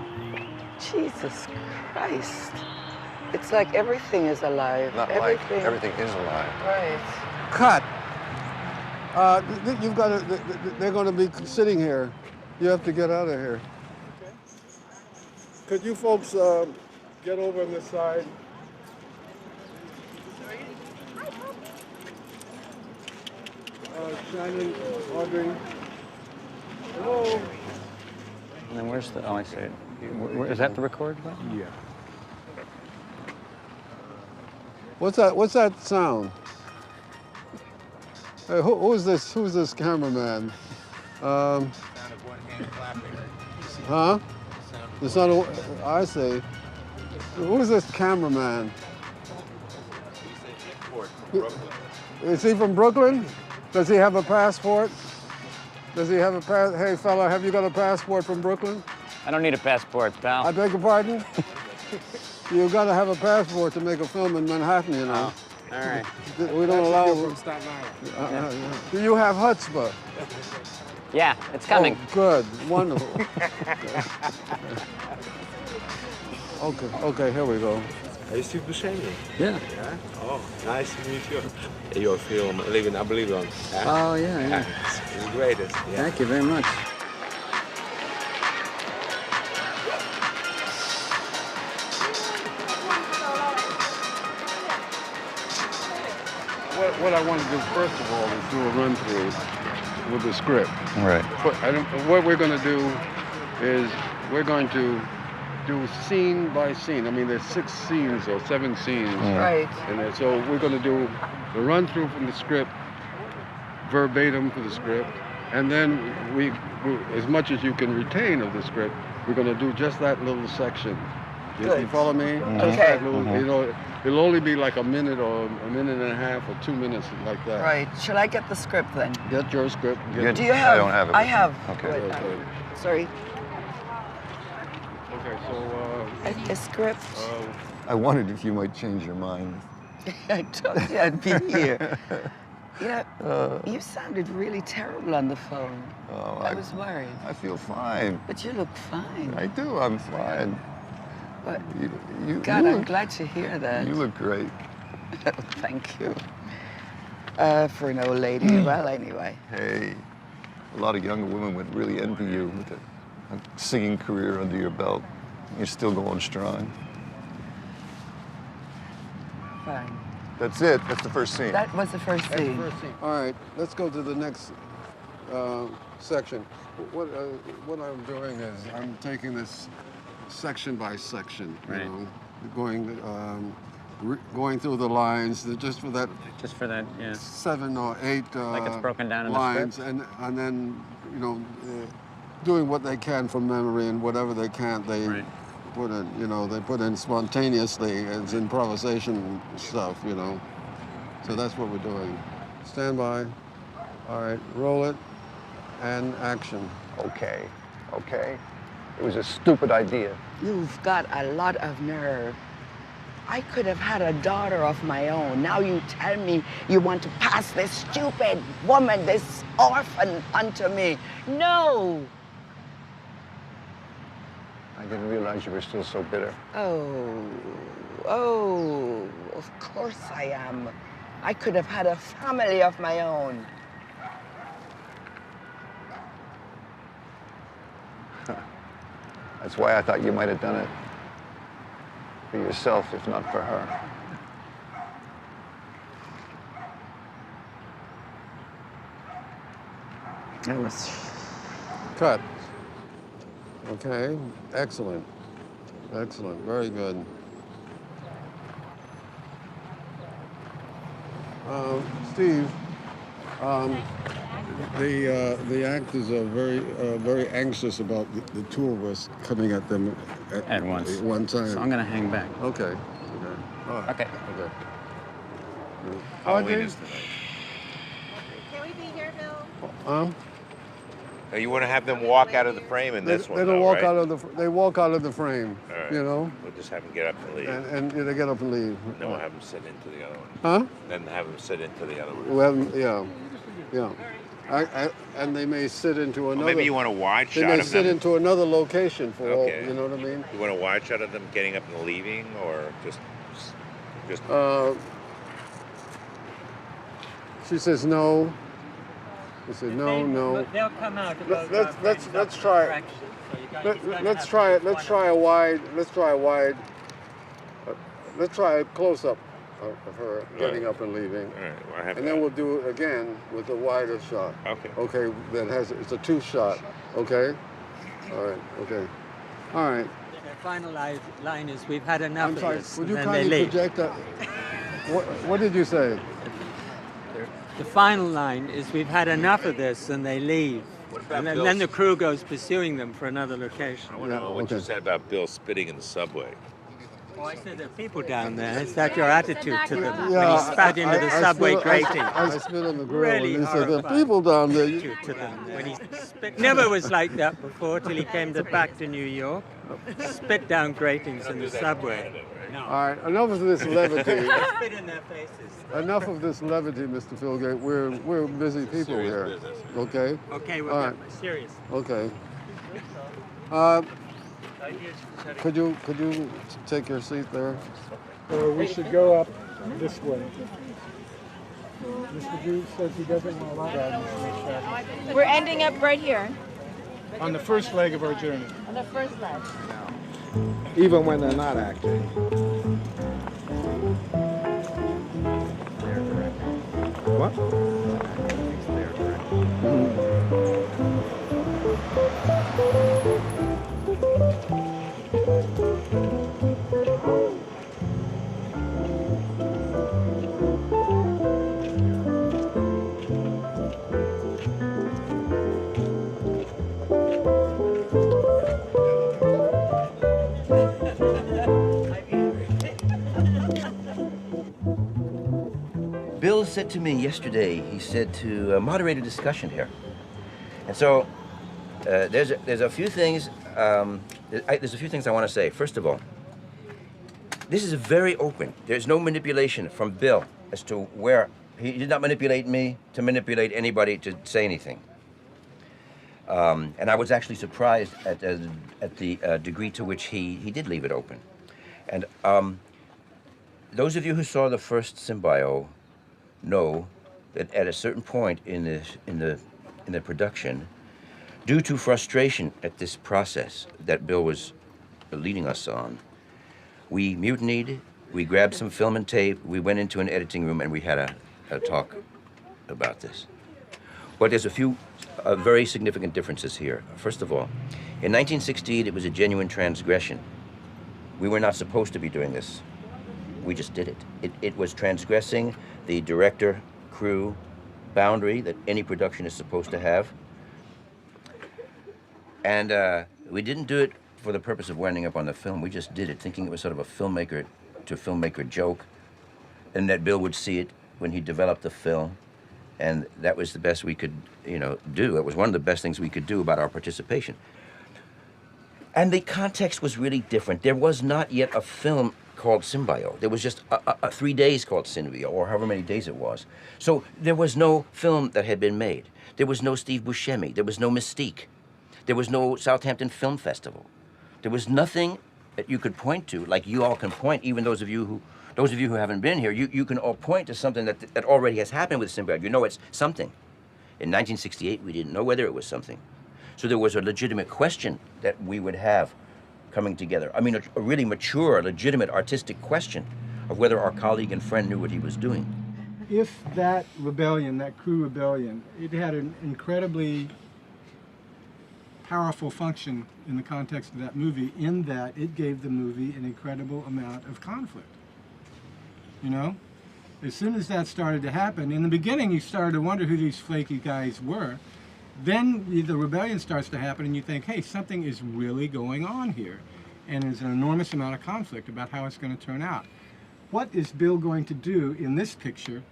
Jesus Christ. It's like everything is alive. Not everything. like everything is alive. Right. Cut. You've got to. They're going to be sitting here. You have to get out of here. Okay. Could you folks get over on this side? Shannon, Audrey. Hello. And then where's the, oh, I see it. Is that the record button? Yeah. What's that sound? Hey, who's this cameraman? Huh? The sound of, I see. Who's this cameraman? Is he from Brooklyn? Does he have a passport? Does he have a hey fella, have you got a passport from Brooklyn? I don't need a passport, pal. I beg your pardon? You've got to have a passport to make a film in Manhattan, you know. Oh, all right. We don't allow. From Staten Island. Do you have chutzpah? Yeah, it's coming. Oh, good, wonderful. Okay, here we go. Are you Steve Buscemi? Yeah. Yeah? Oh, nice to meet you. Your film, Living Oblivion. Oh, yeah. It's the greatest. Yeah. Thank you very much. What I want to do first of all is do a run through with the script. Right. What we're going to do is we're going to do scene by scene. I mean, there's 6 scenes or 7 scenes. Right. And so we're going to do the run through from the script, verbatim for the script, and then we as much as you can retain of the script, we're going to do just that little section. You follow me? Okay. Just that little, you know, it'll only be like a minute or a minute and a half or 2 minutes like that. Right. Shall I get the script then? Get your script. Do you have? I don't have it. I have. Okay. Wait, sorry. Okay, so A script. I wondered if you might change your mind. I told you I'd be here. You know, you sounded really terrible on the phone. Oh, I was worried. I feel fine. But you look fine. I do. I'm fine. But you God, I'm look, glad to hear that. You look great. Thank you. For an old lady, well, anyway. Hey, a lot of younger women would really envy you with a singing career under your belt. You're still going strong. Fine. That's it. That's the first scene. That was the first scene. all right, let's go to the next section. What I'm doing is I'm taking this section by section, you know, going through the lines just for that. Just for that, yeah. 7 or 8 like it's broken down in lines, the script. and then doing what they can from memory, and whatever they can't, they put in. They put in spontaneously. It's improvisation stuff, So that's what we're doing. Stand by. All right, roll it, and action. Okay. It was a stupid idea. You've got a lot of nerve. I could have had a daughter of my own. Now you tell me you want to pass this stupid woman, this orphan, onto me. No! I didn't realize you were still so bitter. Oh, of course I am. I could have had a family of my own. That's why I thought you might have done it for yourself, if not for her. It was... Cut. Okay, excellent. Excellent, very good. Steve, the actors are very anxious about the two of us coming at them at once. At one time. So I'm going to hang back. Okay. All right. Okay. Halloween is tonight. Can we be here, Bill? Now you want to have them walk out of the frame in this one, They don't though, walk right? out of the. They walk out of the frame. All right. We'll just have them get up and leave. And they get up and leave. And then we'll have them sit into the other one. Huh? Then have them sit into the other one. Well, yeah. And they may sit into another. Well, maybe you want a wide They shot may of sit them. into another location for all. Okay. You know what I mean? You want a wide shot of them getting up and leaving, or just? She says no. He said no. They'll come out. Let's try it. Let's try it. Let's try a wide. Let's try a close up of her getting up and leaving. All right. Well, I have And then we'll do it again with a wider shot. Okay. Okay. It's a 2 shot. Okay. All right. Okay. All right. The final line is, we've had enough I'm sorry. of this. Would and you then they kindly leave. project that? What did you say? The final line is, we've had enough of this, and they leave. And then the crew goes pursuing them for another location. I want to know what you said about Bill spitting in the subway. Oh, I said there are people down there. Is that your attitude to them? When Yeah, he spat into the subway grating. I spit on the grill, Really and he said, "There are horrifying. people down there." To them. When he never was like that before, till he came back to New York. Spit down gratings in the subway. No. All right, enough of this levity. Spit in their faces. Enough of this levity, Mr. Philgate. We're busy people here. Business. Okay. Okay, we're All right. serious. Okay. Could you take your seat there? We should go up this way. Mr. Greaves says he doesn't want to ride in the shadows. We're ending up right here. On the first leg of our journey. On the first leg. Even when they're not acting. What? Bill said to me yesterday, he said to moderate a discussion here. And so there's a few things, there's a few things I want to say. First of all, this is very open. There's no manipulation from Bill as to where, he did not manipulate me to manipulate anybody to say anything. And I was actually surprised at the degree to which he did leave it open. And those of you who saw the first Symbio know that at a certain point in the production, due to frustration at this process that Bill was leading us on, we mutinied, we grabbed some film and tape, we went into an editing room, and we had a talk about this. But there's a few very significant differences here. First of all, in 1968, it was a genuine transgression. We were not supposed to be doing this. We just did it. It was transgressing the director, crew, boundary that any production is supposed to have. And we didn't do it for the purpose of winding up on the film. We just did it thinking it was sort of a filmmaker to filmmaker joke, and that Bill would see it when he developed the film. And that was the best we could, do. It was one of the best things we could do about our participation. And the context was really different. There was not yet a film called Symbio. There was just 3 days called Symbio, or however many days it was. So there was no film that had been made. There was no Steve Buscemi. There was no Mystique. There was no Southampton Film Festival. There was nothing that you could point to, like you all can point, even those of you who haven't been here, you can all point to something that already has happened with Symbio. You know it's something. In 1968, we didn't know whether it was something. So there was a legitimate question that we would have coming together. I mean, a really mature, legitimate artistic question of whether our colleague and friend knew what he was doing. If that rebellion, that crew rebellion, it had an incredibly powerful function in the context of that movie, in that it gave the movie an incredible amount of conflict. As soon as that started to happen, in the beginning you started to wonder who these flaky guys were. Then the rebellion starts to happen and you think, hey, something is really going on here. And there's an enormous amount of conflict about how it's going to turn out. What is Bill going to do in this picture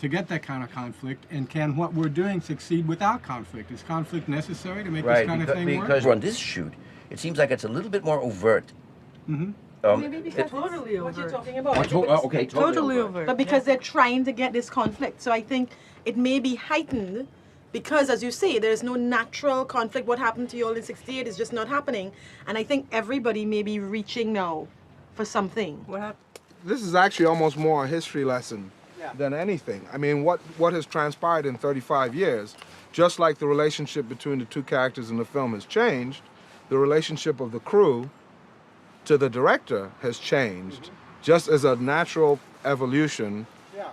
to get that kind of conflict, and can what we're doing succeed without conflict? Is conflict necessary to make this kind of thing work? Because on this shoot, it seems like it's a little bit more overt. Mm-hmm. Maybe because totally what over. you're talking about. Okay, totally over. But because they're trying to get this conflict, so I think it may be heightened because, as you say, there's no natural conflict. What happened to you all in '68 is just not happening, and I think everybody may be reaching now for something. What happened? This is actually almost more a history lesson than anything. I mean, what has transpired in 35 years, just like the relationship between the two characters in the film has changed, the relationship of the crew to the director has changed, just as a natural evolution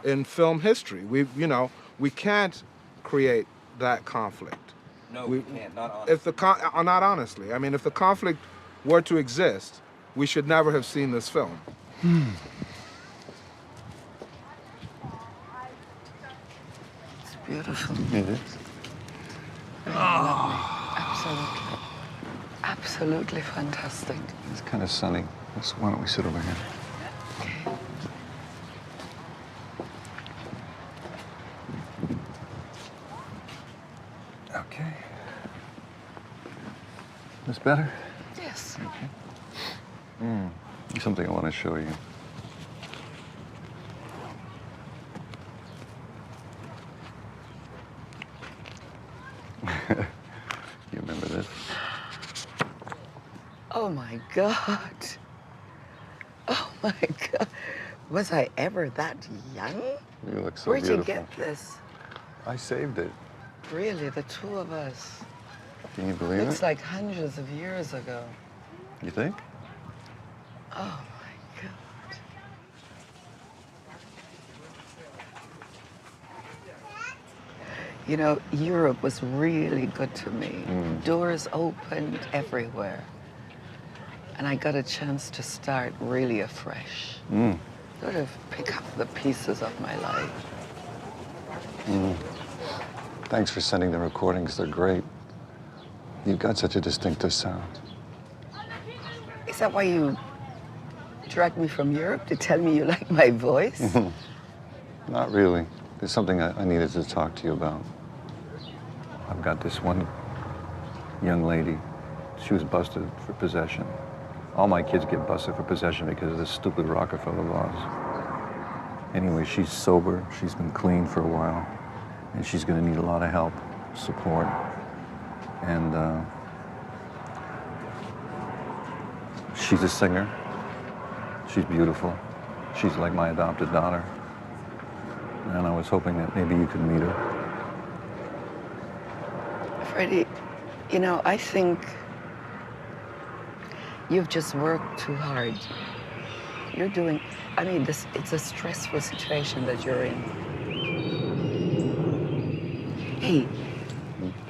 in film history. We can't create that conflict. No, we can't. Not honestly. Not honestly. I mean, if the conflict were to exist, we should never have seen this film. It's beautiful. It is. Absolutely. Absolutely fantastic. It's kind of sunny. Why don't we sit over here? Okay. This better? Yes. Okay. Something I want to show you. You remember this? Oh my God. Oh my God. Was I ever that young? You look so Where'd beautiful. you get this? I saved it. Really, the two of us. Can you believe Looks it? like hundreds of years ago. You think? Oh my God. You know, Europe was really good to me. Doors opened everywhere. And I got a chance to start really afresh. Sort of pick up the pieces of my life. Thanks for sending the recordings. They're great. You've got such a distinctive sound. Is that why you dragged me from Europe, to tell me you like my voice? Not really. There's something I needed to talk to you about. I've got this one young lady. She was busted for possession. All my kids get busted for possession because of this stupid Rockefeller laws. Anyway, she's sober. She's been clean for a while. And she's going to need a lot of help, support. And she's a singer. She's beautiful. She's like my adopted daughter. And I was hoping that maybe you could meet her. Freddie, you know, I think you've just worked too hard. You're doing, I mean, it's a stressful situation that you're in. Hey,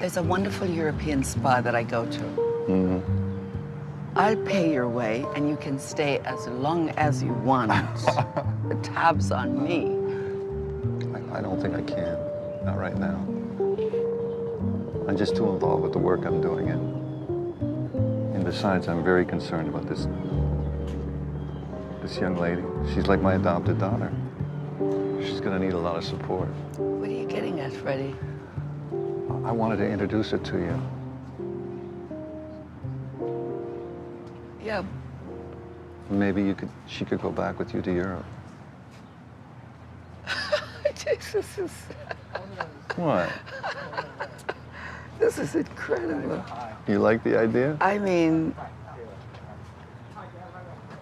There's a wonderful European spa that I go to. Mm-hmm. I'll pay your way, and you can stay as long as you want. The tab's on me. I don't think I can. Not right now. I'm just too involved with the work I'm doing, and besides, I'm very concerned about this young lady. She's like my adopted daughter. She's gonna need a lot of support. What are you getting at, Freddie? I wanted to introduce her to you. Yeah. Maybe she could go back with you to Europe. Jesus is... What? This is incredible. You like the idea? I mean,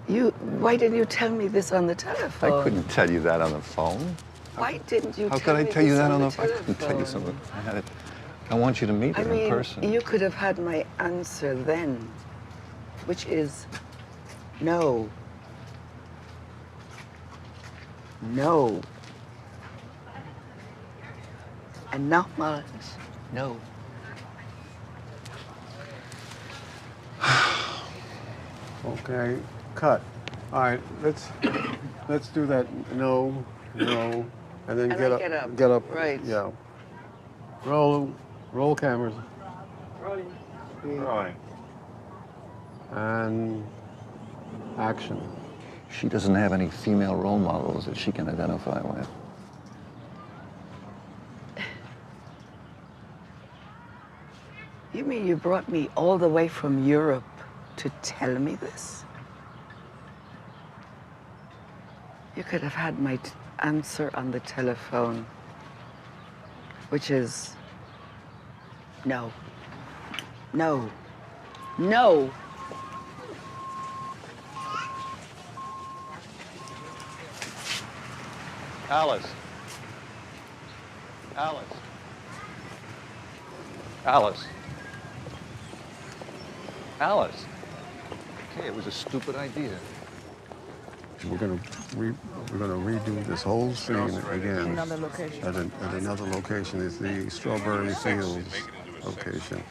why didn't you tell me this on the telephone? I couldn't tell you that on the phone. Why didn't you How tell could me I tell you this that on on the the phone? I couldn't tell you something. I want you to meet her in person. You could have had my answer then, which is no. No. And not much. No. Okay, cut. All right, let's do that. No, and then And get I up. get up. Get up. Right. Yeah. Roll cameras. Rolling. And action. She doesn't have any female role models that she can identify with. You mean you brought me all the way from Europe to tell me this? You could have had my answer on the telephone, which is no. No. No. Alice. Alice. Alice. Alice. Okay, it was a stupid idea. We're gonna redo this whole scene again. Another location. At another location. It's the Strawberry Fields location.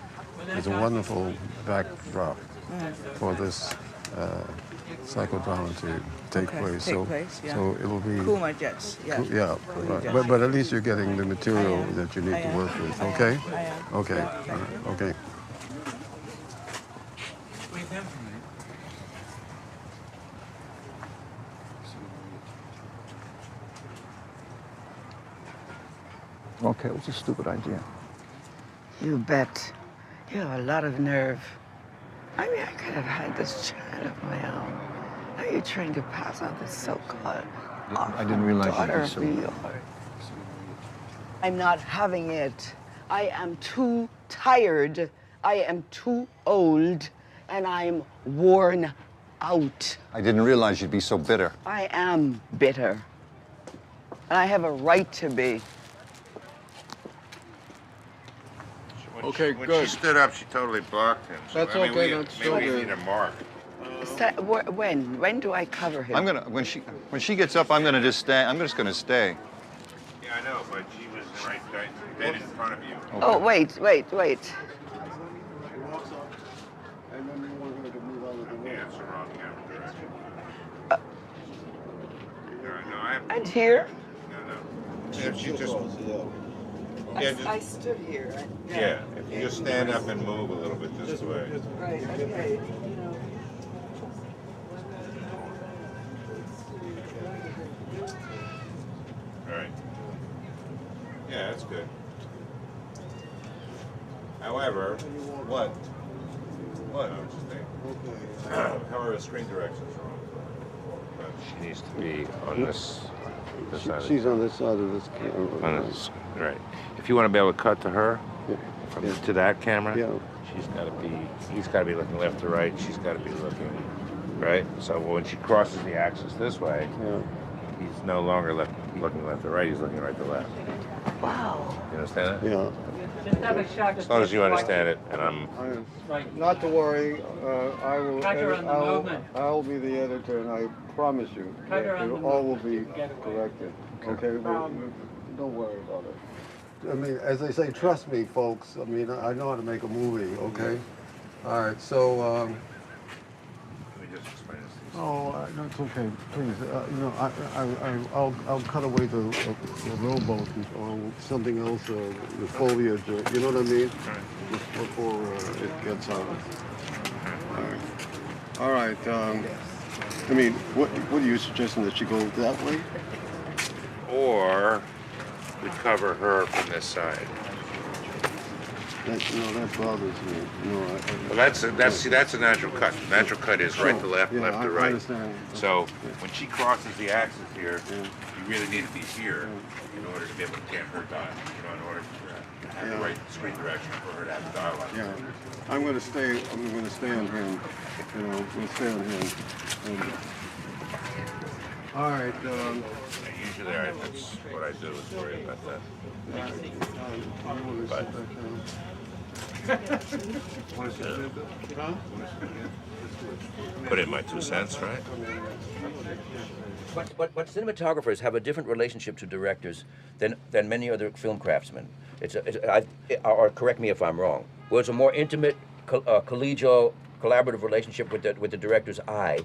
It's a wonderful backdrop for this psychodrama to take place. So it'll be Kuma Jets. Yeah. Yeah, right. But at least you're getting the material that you need to work with. Okay. I am. Okay. Okay. Okay, it was a stupid idea. You bet. You have a lot of nerve. I mean, I could have had this child of my own. Now you're trying to pass on this so-called I didn't realize daughter you'd be of so... New York. I'm not having it. I am too tired. I am too old, and I'm worn out. I didn't realize you'd be so bitter. I am bitter. And I have a right to be. Okay, when good. she stood up, she totally blocked him. So, That's I mean, okay, we, that's maybe so we good. need a mark. When? When do I cover him? I'm gonna when she gets up, I'm gonna just stay. I'm just gonna stay. Yeah, I know, but she was right dead in front of you. Okay. Oh, wait. Yeah, it's the wrong camera direction. No, I have. And here? No. She just. I stood here. Yeah, if you just stand up and move a little bit this way. Right, okay. All right. Yeah, that's good. However, what? What? I was just thinking. However, the screen direction's wrong. She needs to be on this side. She's on this side of this camera. On this, right. If you want to be able to cut to her, to that camera, Yeah. he's got to be looking left to right. She's got to be looking right. So when she crosses the axis this way, he's no longer looking left to right. He's looking right to left. Wow. You understand that? Yeah. Just have a shot. As long as you understand it, and I'm. Right. Not to worry. I will. Cut her on the movement. I'll be the editor, and I promise you Cut her that on it the all will movement. be corrected. Okay. Don't worry about it. I mean, as they say, trust me, folks. I mean, I know how to make a movie, okay? All right, so, Let me just explain this to you. oh, no, it's okay, please. You know, I'll cut away the rowboat or something else, the foliage, you know what I mean? Just before it gets on. All right. I mean, what are you suggesting, that she go that way? Or we cover her from this side. That bothers me. Well, that's a natural cut. The natural cut is right to left, left to right. I understand. So when she crosses the axis here, you really need to be here in order to be able to get her dialogue. You know, in order to have the right screen direction for her to have the dialogue. Yeah, I'm going to stay on him. You know, we'll stay on him. All right. Usually, that's what I do, is worry about that. Put in my 2 cents, right? But cinematographers have a different relationship to directors than many other film craftsmen. Or correct me if I'm wrong. Well, it's a more intimate, collegial, collaborative relationship with the director's eye,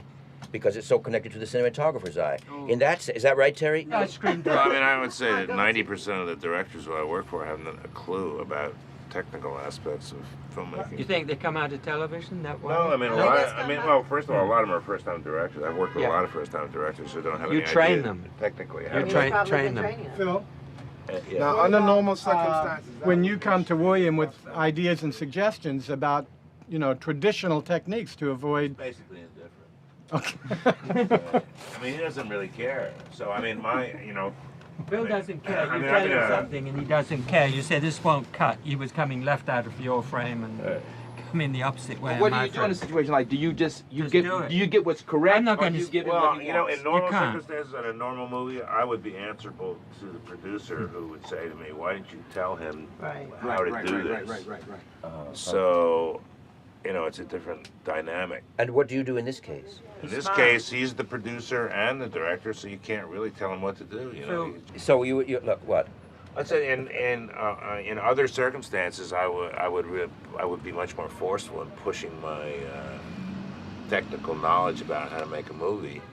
because it's so connected to the cinematographer's eye. In that, is that right, Terry? Well, I mean, I would say that 90% of the directors who I work for haven't a clue about technical aspects of filmmaking. You think they come out of television that way? No, I mean, well, first of all, a lot of them are first-time directors. I've worked with a lot of first-time directors who don't have any idea. You train them. Technically. You train them. Phil? Yeah. Now, under normal circumstances, when you come to William with ideas and suggestions about, you know, traditional techniques to avoid... Basically indifferent. Okay. I mean, he doesn't really care. So, I mean, Bill doesn't care. I You mean, tell him something and he doesn't care. You say, this won't cut. He was coming left out of your frame and coming the opposite way. What do you do in a situation like? Do you do you get what's correct? I'm not going to give Well, him you know, in normal can't. circumstances, in a normal movie, I would be answerable to the producer who would say to me, "Why didn't you tell him how to do this?" Right. So, you know, it's a different dynamic. And what do you do in this case? In this case, he's the producer and the director, so you can't really tell him what to do. You know. So you look what? I'd say in other circumstances, I would be much more forceful in pushing my technical knowledge about how to make a movie.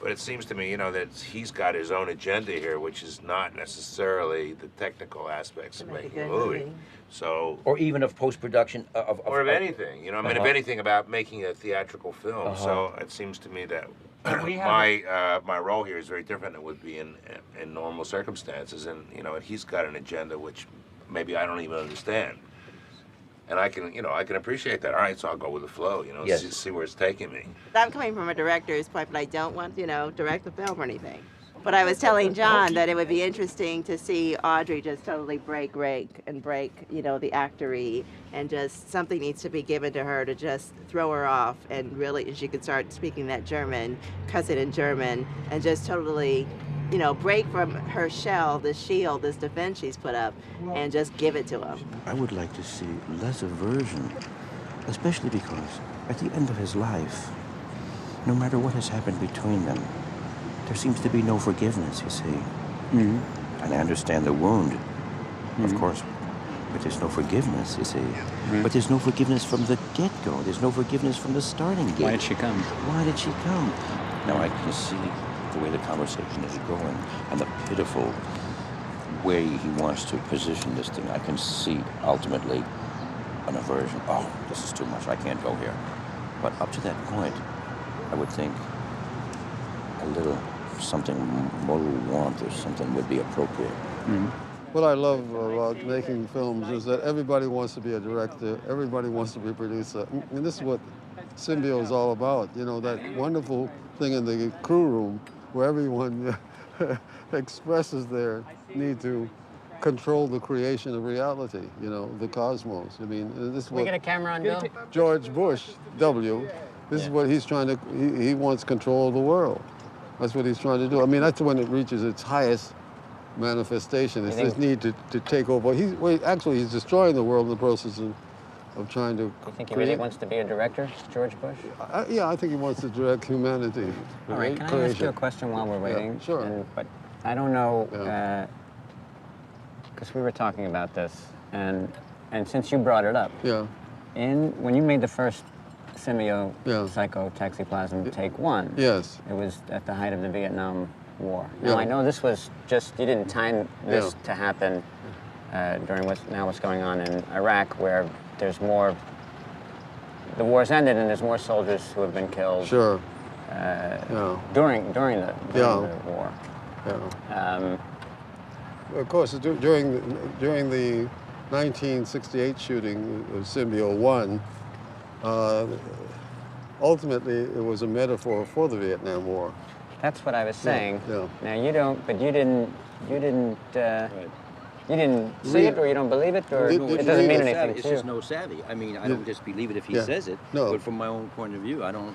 But it seems to me, you know, that he's got his own agenda here, which is not necessarily the technical aspects of making a movie. So, or even of post-production of anything, you know. I mean, of anything about making a theatrical film. So it seems to me that my role here is very different than it would be in normal circumstances, and you know, he's got an agenda which maybe I don't even understand. And I can appreciate that. All right, so I'll go with the flow, you know, see where it's taking me. I'm coming from a director's point, but I don't want, you know, direct a film or anything. But I was telling John that it would be interesting to see Audrey just totally break, you know, the actory, and just something needs to be given to her to just throw her off, and really she could start speaking that German, cuss it in German, and just totally, you know, break from her shell, this shield, this defense she's put up, and just give it to him. I would like to see less aversion, especially because at the end of his life, no matter what has happened between them, there seems to be no forgiveness, you see. Mm-hmm. And I understand the wound, of course, but there's no forgiveness, you see. But there's no forgiveness from the get-go. There's no forgiveness from the starting gate. Why did she come? Why did she come? Now I can see the way the conversation is going and the pitiful way he wants to position this thing. I can see ultimately an aversion. Oh, this is too much. I can't go here. But up to that point, I would think a little something more warmth or something would be appropriate. What I love about making films is that everybody wants to be a director, everybody wants to be a producer. And this is what Symbio is all about. You know, that wonderful thing in the crew room where everyone expresses their need to control the creation of reality, you know, the cosmos. I mean, this is Can we get a camera on Bill? George Bush, W, this is what he's trying to, he wants control of the world. That's what he's trying to do. I mean, that's when it reaches its highest manifestation. It's this need to take over. Actually, he's destroying the world in the process of trying to You think he really wants to be a director, George Bush? Yeah, I think he wants to direct humanity. All right, can I ask you a question while we're waiting? Yeah, sure. But I don't know, because we were talking about this, and since you brought it up, when you made the first Symbiopsychotaxiplasm take 1, yes, it was at the height of the Vietnam War. Now I know this was just, you didn't time this to happen during what's going on in Iraq, where there's more, the war's ended and there's more soldiers who have been killed. Sure. During the war. Of course, during the 1968 shooting of Symbio 1, ultimately it was a metaphor for the Vietnam War. That's what I was saying. Yeah. Now you didn't see it, or you don't believe it, or it doesn't mean anything to you. It's just no savvy. I mean, I don't just believe it if he says it, but from my own point of view, I don't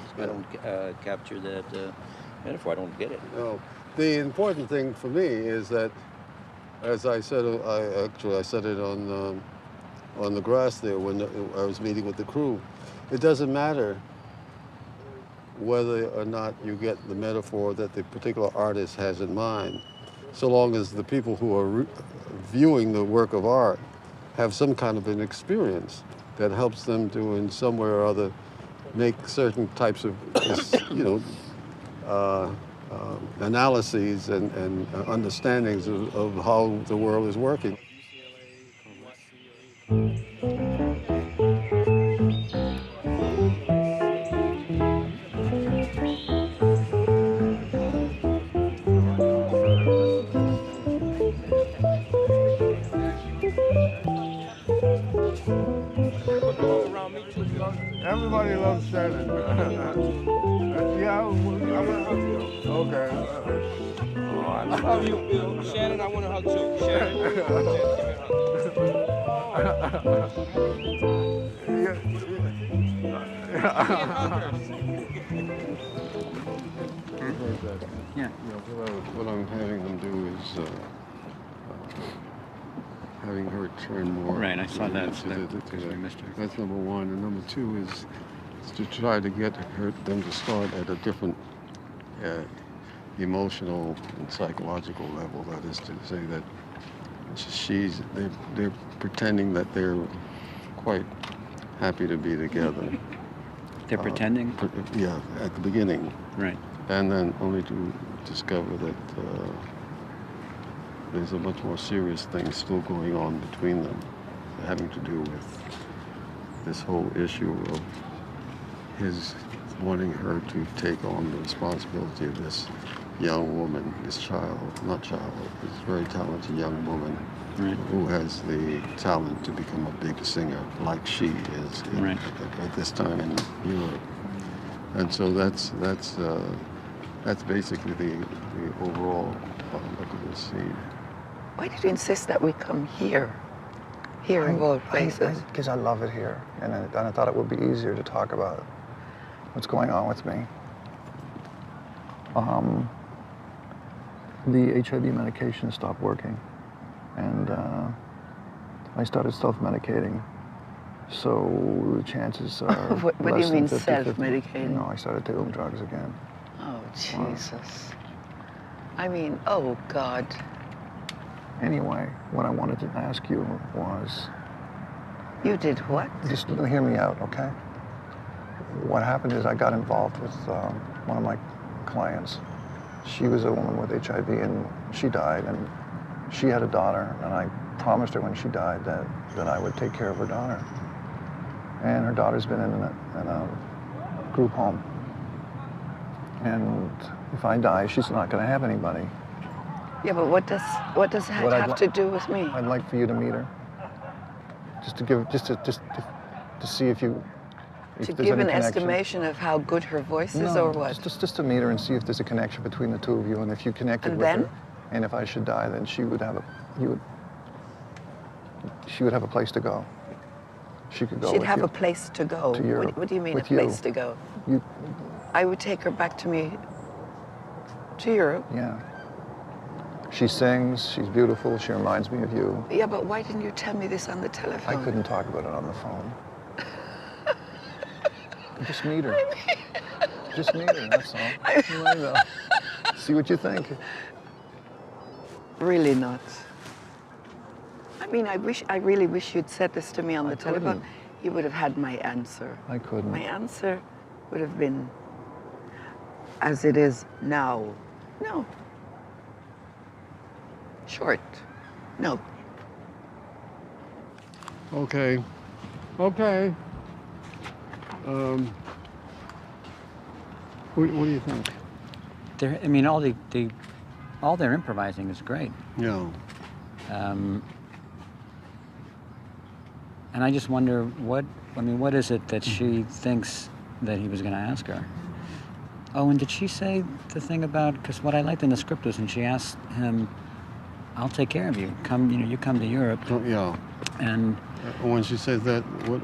capture that metaphor. I don't get it. No. The important thing for me is that, as I said, I said it on the grass there when I was meeting with the crew. It doesn't matter whether or not you get the metaphor that the particular artist has in mind, so long as the people who are viewing the work of art have some kind of an experience that helps them to, in some way or other, make certain types of, analyses and understandings of how the world is working. Everybody loves Shannon. Okay. I love you, Bill. Shannon, I want to hug too. Shannon. What I'm having them do is having her turn more. Right, I saw that. That's number 1, and number 2 is to try to get them to start at a different emotional and psychological level. That is to say that they're pretending that they're quite happy to be together. They're pretending? Yeah, at the beginning. Right. And then only to discover that there's a much more serious thing still going on between them, having to do with this whole issue of his wanting her to take on the responsibility of this young woman, this very talented young woman who has the talent to become a big singer like she is at this time in Europe. And so that's basically the overall look of this scene. Why did you insist that we come here? Here of all places? Because I love it here, and I thought it would be easier to talk about what's going on with me. The HIV medication stopped working, and I started self-medicating. So the chances are What do you mean 50-50. self-medicating? No, I started taking drugs again. Oh, Jesus. I mean, oh, God. Anyway, what I wanted to ask you was... You did what? Just hear me out, okay? What happened is I got involved with one of my clients. She was a woman with HIV, and she died, and she had a daughter, and I promised her when she died that I would take care of her daughter. And her daughter's been in a group home. And if I die, she's not going to have anybody. Yeah, but what does that have to do with me? I'd like for you to meet her, to see if you. To give an estimation of how good her voice is, or what? Just to meet her and see if there's a connection between the two of you, and if you connected with her, and if I should die, then she would have a place to go. She could go. She'd have a place to go. To Europe. What do you mean a place to go? I would take her back to Europe. Yeah. She sings, she's beautiful, she reminds me of you. Yeah, but why didn't you tell me this on the telephone? I couldn't talk about it on the phone. Just meet her. Just meet her, that's all. See what you think. Really not. mean, I really wish you'd said this to me on the telephone. couldn't. You would have had my answer. I couldn't. My answer would have been as it is now. No. Short. No. Okay. Okay. What do you think? I mean, all their improvising is great. Yeah. And I just wonder what is it that she thinks that he was going to ask her? Oh, and did she say the thing about, because what I liked in the script was when she asked him, I'll take care of you. You come to Europe. Oh, yeah. And when she says that, what?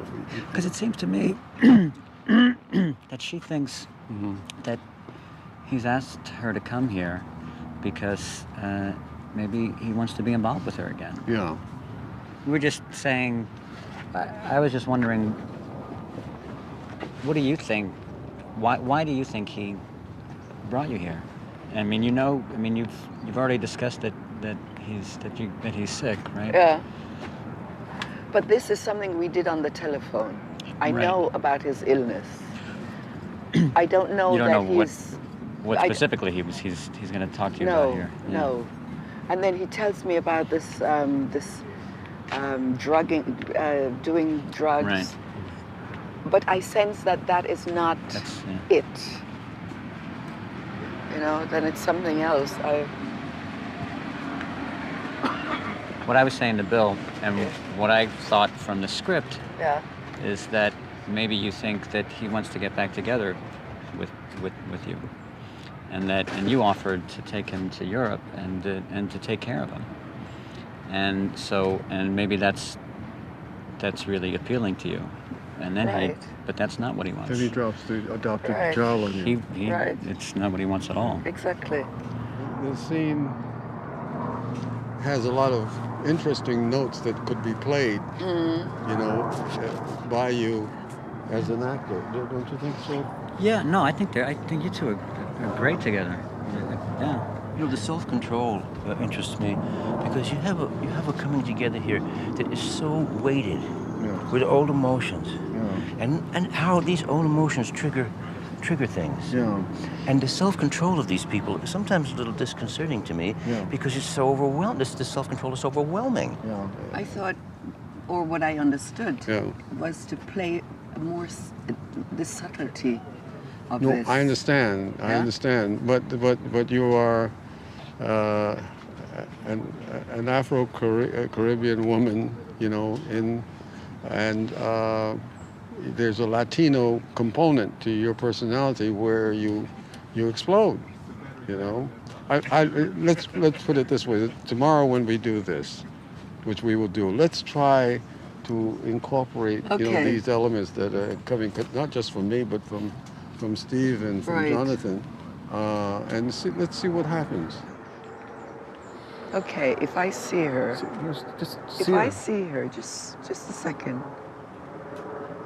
Because it seems to me that she thinks that he's asked her to come here because maybe he wants to be involved with her again. Yeah. We're just saying, I was just wondering, what do you think? Why do you think he brought you here? I mean, you've already discussed that he's sick, right? Yeah. But this is something we did on the telephone. I know about his illness. I don't know you don't that know he's... what specifically he's going to talk to you about here. Yeah. No. And then he tells me about this drugging, doing drugs. Right. But I sense that is not it. You know, then it's something else. What I was saying to Bill, and what I thought from the script, is that maybe you think that he wants to get back together with you, and you offered to take him to Europe and to take care of him, and maybe that's really appealing to you, and then but that's not what he wants. Then he drops the adopted child on you. It's not what he wants at all. Exactly. The scene has a lot of interesting notes that could be played, by you as an actor. Don't you think so? Yeah, no, I think you two are great together. Yeah. You know, the self-control interests me because you have a coming together here that is so weighted with old emotions, and how these old emotions trigger things. Yeah. And the self-control of these people is sometimes a little disconcerting to me because it's so overwhelmed. The self-control is overwhelming. Yeah. I thought, or what I understood, was to play more the subtlety of this. No, I understand. I understand. But you are an Afro-Caribbean woman, and there's a Latino component to your personality where you explode. Let's put it this way. Tomorrow when we do this, which we will do, let's try to incorporate these elements that are coming not just from me but from Steve and from Jonathan, and let's see what happens. Okay, if I see her, just a second.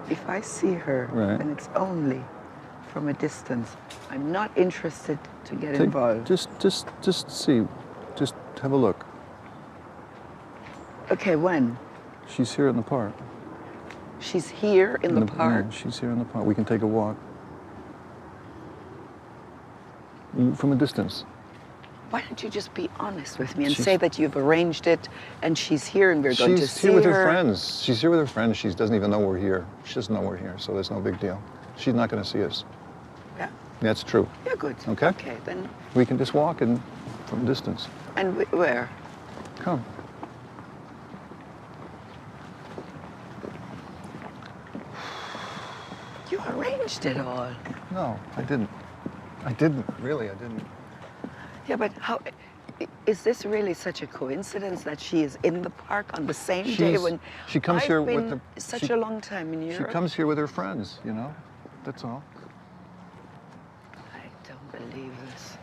If I see her, and it's only from a distance, I'm not interested to get involved. Just see, just have a look. Okay, when? She's here in the park. She's here in the park? Yeah, she's here in the park. We can take a walk. From a distance. Why don't you just be honest with me and say that you've arranged it and she's here and we're going to see her? She's here with her friends. She's here with her friends. She doesn't even know we're here. She doesn't know we're here, so there's no big deal. She's not going to see us. Yeah. That's true. Yeah, good. Okay? Okay, then. We can just walk from a distance. And where? Come. You arranged it all. No, I didn't. I didn't. Really, I didn't. Yeah, but how... Is this really such a coincidence that she is in the park on the same day when she comes I've here been with such a long time in Europe? She comes here with her friends, That's all. I don't believe this.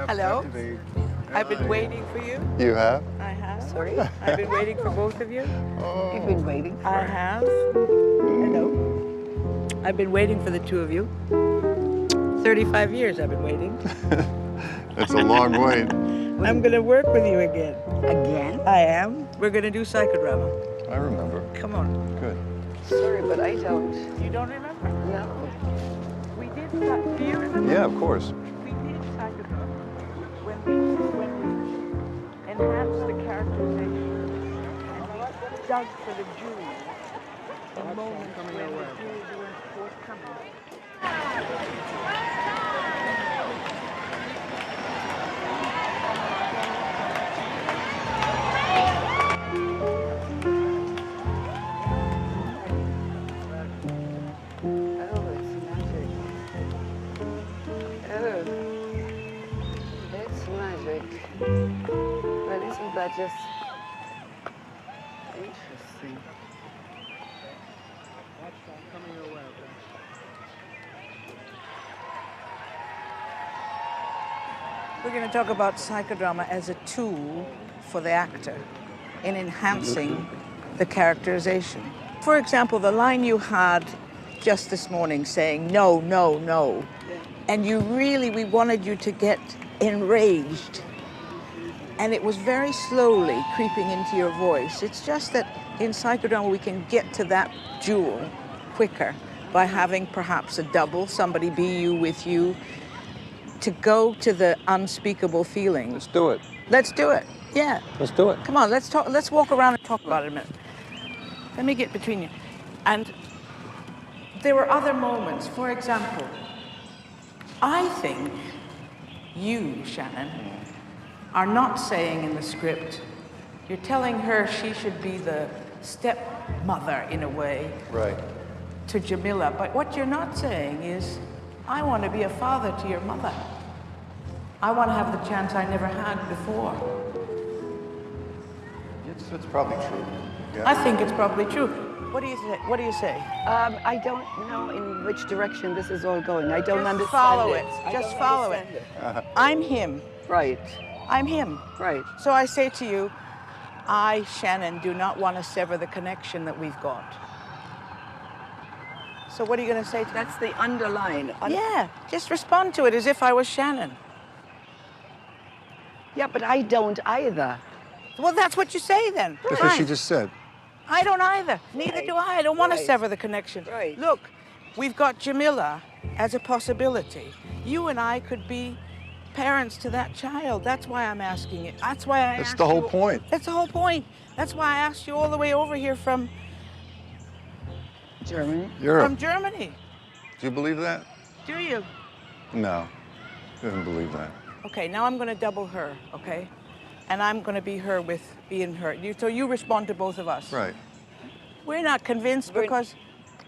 Hello. I've been waiting for you. You have? I have. Sorry? I've been waiting for both of you. Oh. You've been waiting for I have. Hello. I've been waiting for the two of you. 35 years I've been waiting. It's a long wait. I'm going to work with you again. Again? I am. We're going to do psychodrama. I remember. Come on. Good. Sorry, but I don't. You don't remember? No. We did that. Do you remember? Yeah, of course. We did psychodrama when we enhanced the characterization and we dug for the jewels in moments when the jewels weren't forthcoming. But isn't that just interesting? We're going to talk about psychodrama as a tool for the actor in enhancing the characterization. For example, the line you had just this morning saying, no, no, no. And we wanted you to get enraged. And it was very slowly creeping into your voice. It's just that in psychodrama, we can get to that jewel quicker by having perhaps a double, somebody be you with you, to go to the unspeakable feelings. Let's do it. Let's do it, yeah. Let's do it. Come on, let's talk. Let's walk around and talk about it a minute. Let me get between you. And there were other moments. For example, I think you, Shannon, are not saying in the script, you're telling her she should be the stepmother in a way Right. to Jamila. But what you're not saying is, I want to be a father to your mother. I want to have the chance I never had before. It's probably true. Yeah. I think it's probably true. What do you say? What do you say? I don't know in which direction this is all going. I don't understand follow it. Just follow it. I'm him. Right. I'm him. Right. So I say to you, I, Shannon, do not want to sever the connection that we've got. So what are you going to say to That's the underline. Yeah, just respond to it as if I was Shannon. Yeah, but I don't either. Well, that's what you say then. That's what she just said. I don't either. Neither do I. I don't want to Right. sever the connection. Right. Look, we've got Jamila as a possibility. You and I could be parents to that child. That's why I'm asking it. That's why I That's asked the whole you- point. That's the whole point. That's why I asked you all the way over here from Germany. From Germany. Do you believe that? Do you? No. I don't believe that. Okay, now I'm going to double her, okay? And I'm going to be her with being her. So you respond to both of us. Right. We're not convinced because...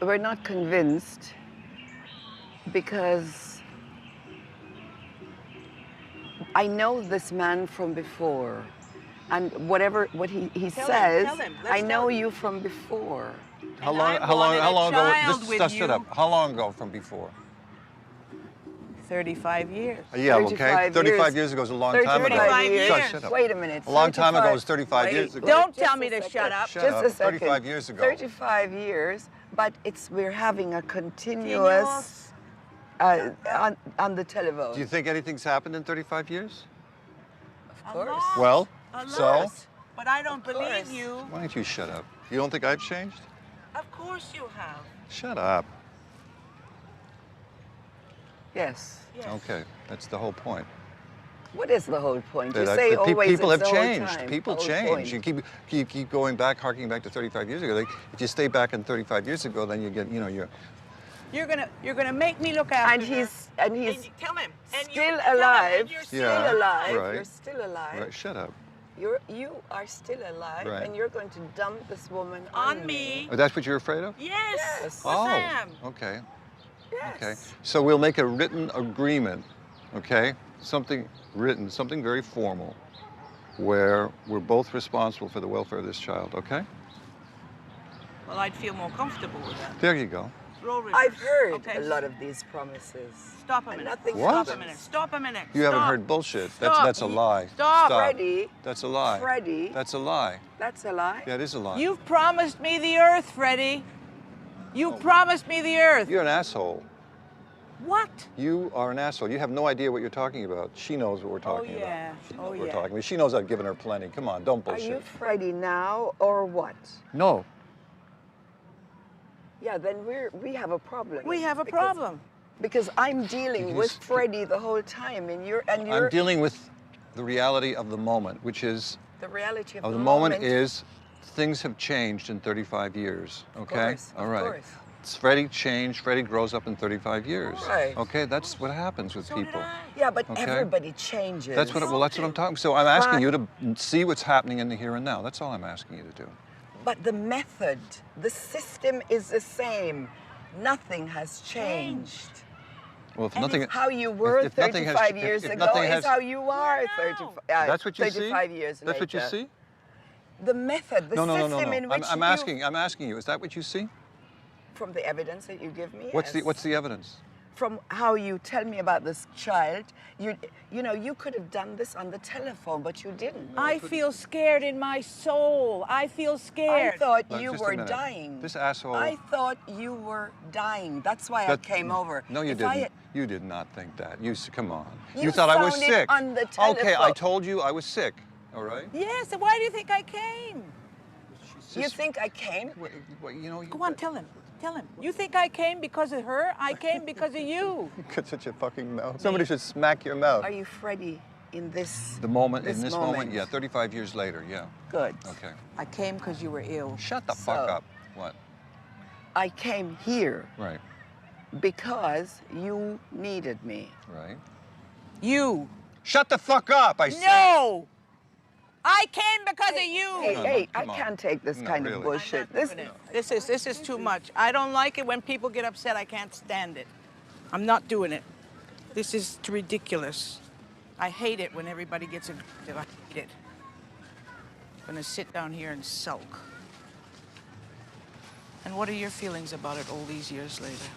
We're not convinced because I know this man from before. And what he Tell says, him. I know you from before. How long ago? Just shut up. How long ago from before? 35 years. Yeah, okay. 35 years ago is a long time ago. 35 years. Shut up. Wait a minute. A long time ago is 35 years ago. Don't tell me to shut up. Shut Just up. a second. 35 years ago. 35 years, but we're having a continuous on the telephone. Do you think anything's happened in 35 years? Of course. Well, A so? lot. But I don't believe you. Why don't you shut up? You don't think I've changed? Of course you have. Shut up. Yes. Okay, that's the whole point. What is the whole point? You That say that always people it's have the whole changed. time. People Whole change. point. You keep going back, harking back to 35 years ago. If you stay back in 35 years ago, then you get, you're. You're gonna make me look after And he's tell him. still alive. You're still Yeah, alive. right. You're still alive. Right, shut up. You are still alive, Right. and you're going to dump this woman on me. Oh, that's what you're afraid of? Yes. Oh, Sam. okay. Yes. Okay. So we'll make a written agreement, okay? Something written, something very formal, where we're both responsible for the welfare of this child, okay? Well, I'd feel more comfortable with that. There you go. Roll reverse. I've heard Okay. a lot of these promises. Stop a and minute. nothing What? Stop a happens. minute. Stop a minute. You haven't Stop. heard bullshit. Stop. That's a lie. Stop. Freddie. That's a lie. Freddie. That's a lie. That's a lie. Yeah, it is a lie. You've promised me the earth, Freddie. You promised me the earth. You're an asshole. What? You are an asshole. You have no idea what you're talking about. She knows what we're talking about. She knows Oh, what we're yeah. talking about. She knows I've given her plenty. Come on, don't Are bullshit. you Freddie now or what? No. Yeah, then we have a problem. We have a problem. Because I'm dealing with Freddie the whole time, and you're I'm dealing with the reality of the moment, which is the reality of the the moment is things have changed in 35 years. Okay. All right. Of course. Freddie changed. Freddie grows up in 35 years. Right. Okay, that's what happens with people. Yeah, but Okay? everybody changes. That's what. Well, that's what I'm talking. So I'm asking you to see what's happening in the here and now. That's all I'm asking you to do. But the method, the system is the same. Nothing has changed. Well, if And nothing, it's how you were if nothing 35 has, years if ago nothing is has, how you are 35 years That's what you later. see. The method, the system in which I'm asking you. Is that what you see? From the evidence that you give me, What's yes. the evidence? From how you tell me about this child, you know, you could have done this on the telephone, but you didn't. I feel scared in my soul. I feel scared. I thought Look, you just a were minute. dying. This asshole. I thought you were dying. That's why I came over. No, you If I didn't. had- You did not think that. Come on. You thought I was found it sick. on the Okay, I telephone. told you I was sick. All right. Yes, so why do you think I came? You think I came? Well, you know. Go on, tell him. Tell him. You think I came because of her? I came because of you. You got such a fucking mouth. Somebody should smack your mouth. Are you Freddie in this? In this moment, yeah. 35 years later, yeah. Good. Okay. I came because you were ill. Shut the fuck up. What? I came here Right. because you needed me. Right. You. Shut the fuck up, I said. No! I came because of you. Hey, I can't take this kind of bullshit. This This is too much. I don't like it when people get upset. I can't stand it. I'm not doing it. This is ridiculous. I hate it when everybody gets aggressive. I hate it. I'm gonna sit down here and sulk. And what are your feelings about it all these years later?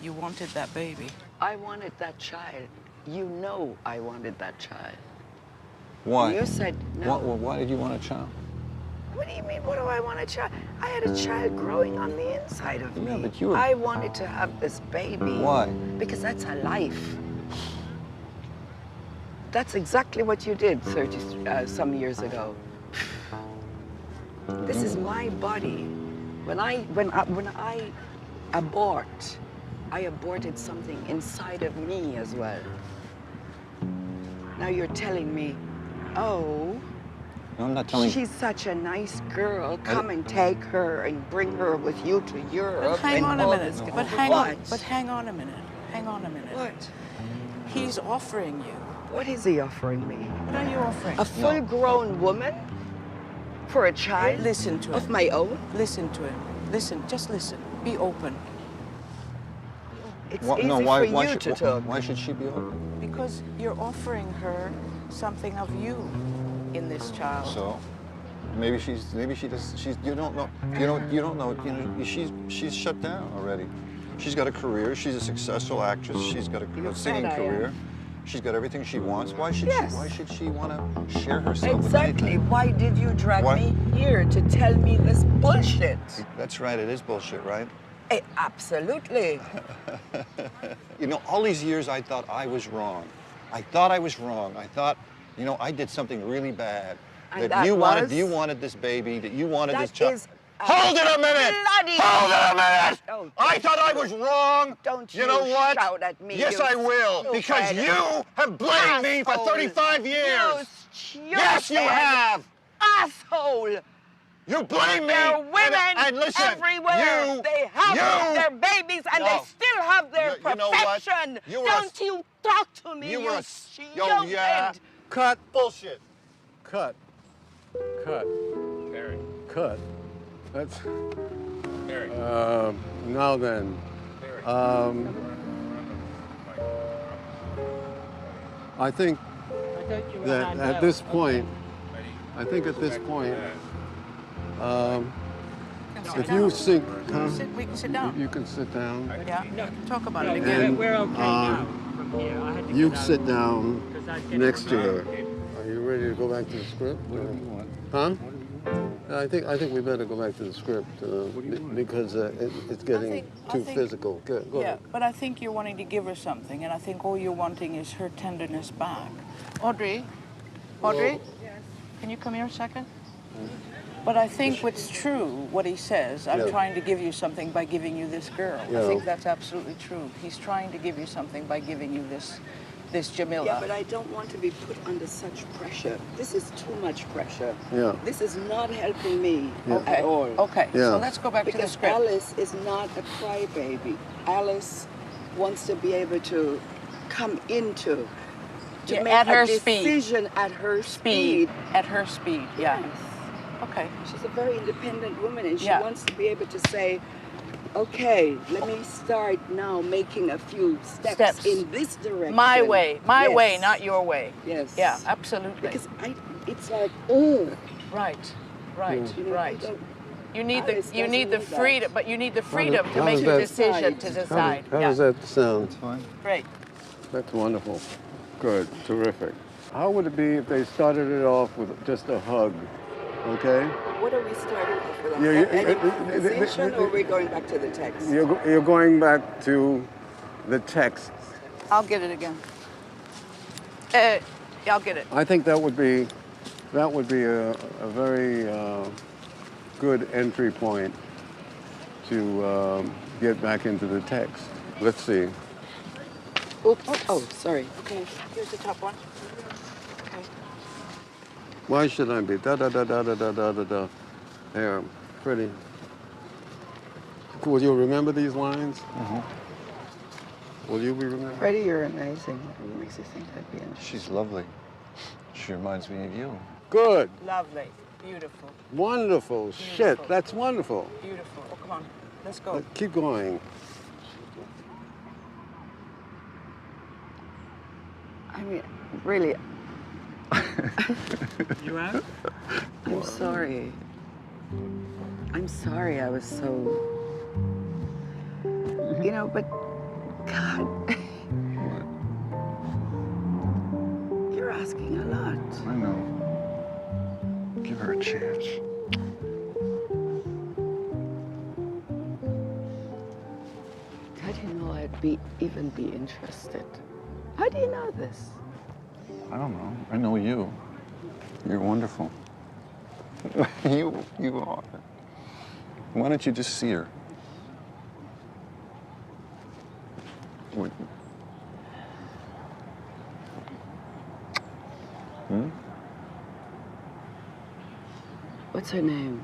You wanted that baby. I wanted that child. You know I wanted that child. Why? You said no. Why did you want a child? What do you mean, what do I want a child? I had a child growing on the inside of me. Yeah, but you were... I wanted to have this baby. Why? Because that's a life. That's exactly what you did 30 some years ago. This is my body. When I abort, I aborted something inside of me as well. Now you're telling me, oh, No, I'm not telling you. she's such a nice girl. Come and take her and bring her with you to Europe. But hang and on a all minute. this- But hang What? on. But hang on a minute. Hang on a minute. What? He's offering you. What is he offering me? What are you offering? A full-grown woman for a child? Listen to him. Of my own? Listen to him. Listen. Just listen. Be open. It's Why- easy no, why, for why you should, to talk. Why should she be open? Because you're offering her something of you in this child. So, maybe she does. You don't know. She's shut down already. She's got a career. She's a successful actress. She's got a singing I am. career. She's got everything she wants. Why should she want to share herself with Exactly. anything? Why did you drag Why? me here to tell me this bullshit? That's right. It is bullshit, right? Absolutely. You know, all these years I thought I was wrong. I thought I was wrong. I thought, you know, I did something really bad. And that you was? wanted this baby. That you wanted this That child. is Hold it a minute! bloody- Hold it a minute! Don't I thought I was wrong. Don't you know what? shout at me. Yes, you I will. Because stupid you have blamed me for asshole. 35 years. You Yes, you stupid have. asshole. You blame me. There are women and listen, everywhere. They have their babies and they No. still have their You know what? perfection. You were Don't you talk to me, you you were a stupid. Cut. Bullshit. Cut. Cut. Barry. Cut. That's. Barry. Now then. I think that at this point, if you sink, huh? We can sit down. You can sit down. Yeah. Talk about it And, again. We're okay now from here. I had to You get out sit down because I didn't next to want her. Are you ready to go back to the script? What do you want? Huh? I think we better go back to the script because it's getting too physical. Go ahead. But I think you're wanting to give her something, and I think all you're wanting is her tenderness back. Audrey, Yes. Can you come here a second? But I think what's true, what he says, I'm trying to give you something by giving you this girl. Yeah. I think that's absolutely true. He's trying to give you something by giving you this Jamila. Yeah, but I don't want to be put under such pressure. This is too much pressure. Yeah. This is not helping me Okay. at all. Okay, so let's go back to the Because script. Alice is not a crybaby. Alice wants to be able to come into, to make at her a decision at her speed. At her speed, yeah. Yes. Okay. She's a very independent woman, and she Yeah. wants to be able to say, okay, let me start now making a few steps in this direction. My way, Yes. way, not your way. Yes. Yeah, absolutely. Because it's like, oh. Right. You know, right. I don't- You need Alice the freedom, doesn't but you need the freedom to how make does the that- decision to decide. How does that sound? That's fine. Great. That's wonderful. Good. Terrific. How would it be if they started it off with just a hug? Okay? What are we starting off with? Yeah, Conversation, or are we going back to the text? You're going back to the text. I'll get it again. I'll get it. I think that would be a very good entry point to get back into the text. Let's see. Oops. Oh, sorry. Okay, here's the top one. Okay. Why should I be da da da da da da da da da? There, pretty. Will you remember these lines? Will you be remembering? Freddie, you're amazing. What makes you think I'd be interested? She's lovely. She reminds me of you. Good. Lovely. Beautiful. Wonderful. Shit, that's wonderful. Beautiful. Oh, come on. Let's go. Keep going. I mean, really. You out? I'm sorry. I'm sorry I was so... You know, but God. You're asking a lot. I know. Give her a chance. How do you know I'd even be interested? How do you know this? I don't know. I know you. You're wonderful. you are. Why don't you just see her? What? What's her name?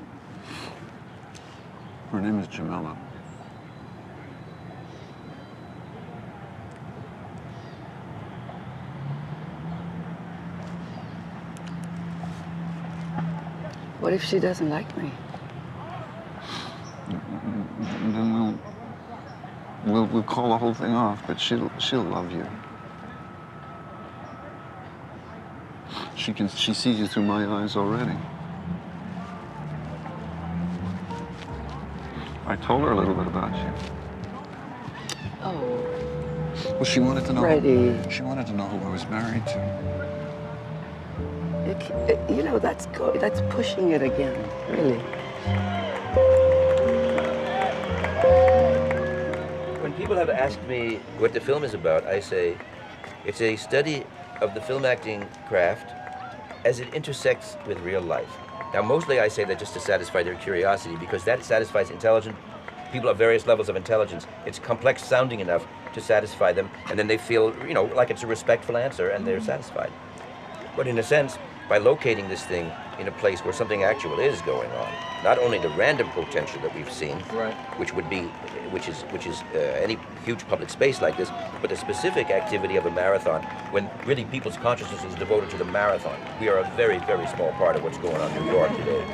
Her name is Jamila. What if she doesn't like me? Then we'll call the whole thing off, but she'll love you. She sees you through my eyes already. I told her a little bit about you. Oh. Well, she wanted to know. Freddie. She wanted to know who I was married to. You know, that's pushing it again, really. When people have asked me what the film is about, I say it's a study of the film acting craft as it intersects with real life. Now, mostly I say that just to satisfy their curiosity, because that satisfies intelligent people of various levels of intelligence. It's complex sounding enough to satisfy them, and then they feel, you know, like it's a respectful answer, and they're satisfied. But in a sense, by locating this thing in a place where something actual is going on, not only the random potential that we've seen, right, which is any huge public space like this, but the specific activity of a marathon, when really people's consciousness is devoted to the marathon. We are a very, very small part of what's going on in New York today.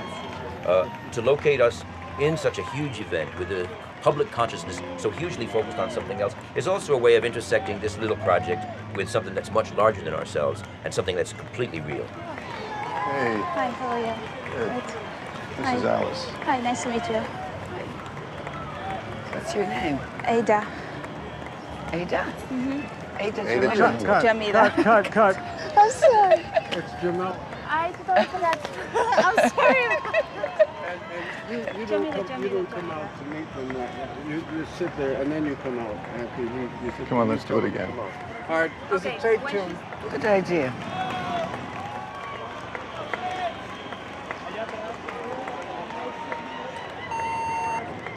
To locate us in such a huge event with the public consciousness so hugely focused on something else is also a way of intersecting this little project with something that's much larger than ourselves and something that's completely real. Hey. Hi, how are you? Good. Right. This is Alice. Hi, nice to meet you. What's your name? Ada. Ada? Mm-hmm. Ada Ada Jamila. Cut. Jamila. Cut. I'm sorry. It's Jamila. I thought that. I'm sorry. You don't come out to meet them. You sit there and then you come out. After you sit Come on, there, let's do it again. All right, this is take two. Good idea.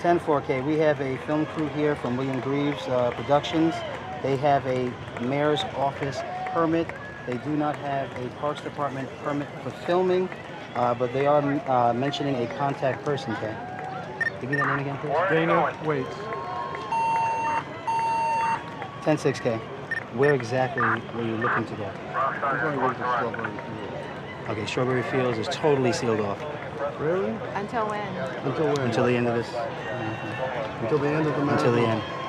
$10-4K. We have a film crew here from William Greaves Productions. They have a mayor's office permit. They do not have a Parks Department permit for filming, but they are mentioning a contact person tag. Give me that name again, please. Dana Waits. 10-6K. Where exactly were you looking to go? I'm going to go to Strawberry Fields. Okay, Strawberry Fields is totally sealed off. Really? Until when? Until when? Until the end of this. Until the end of the Until the marathon? end.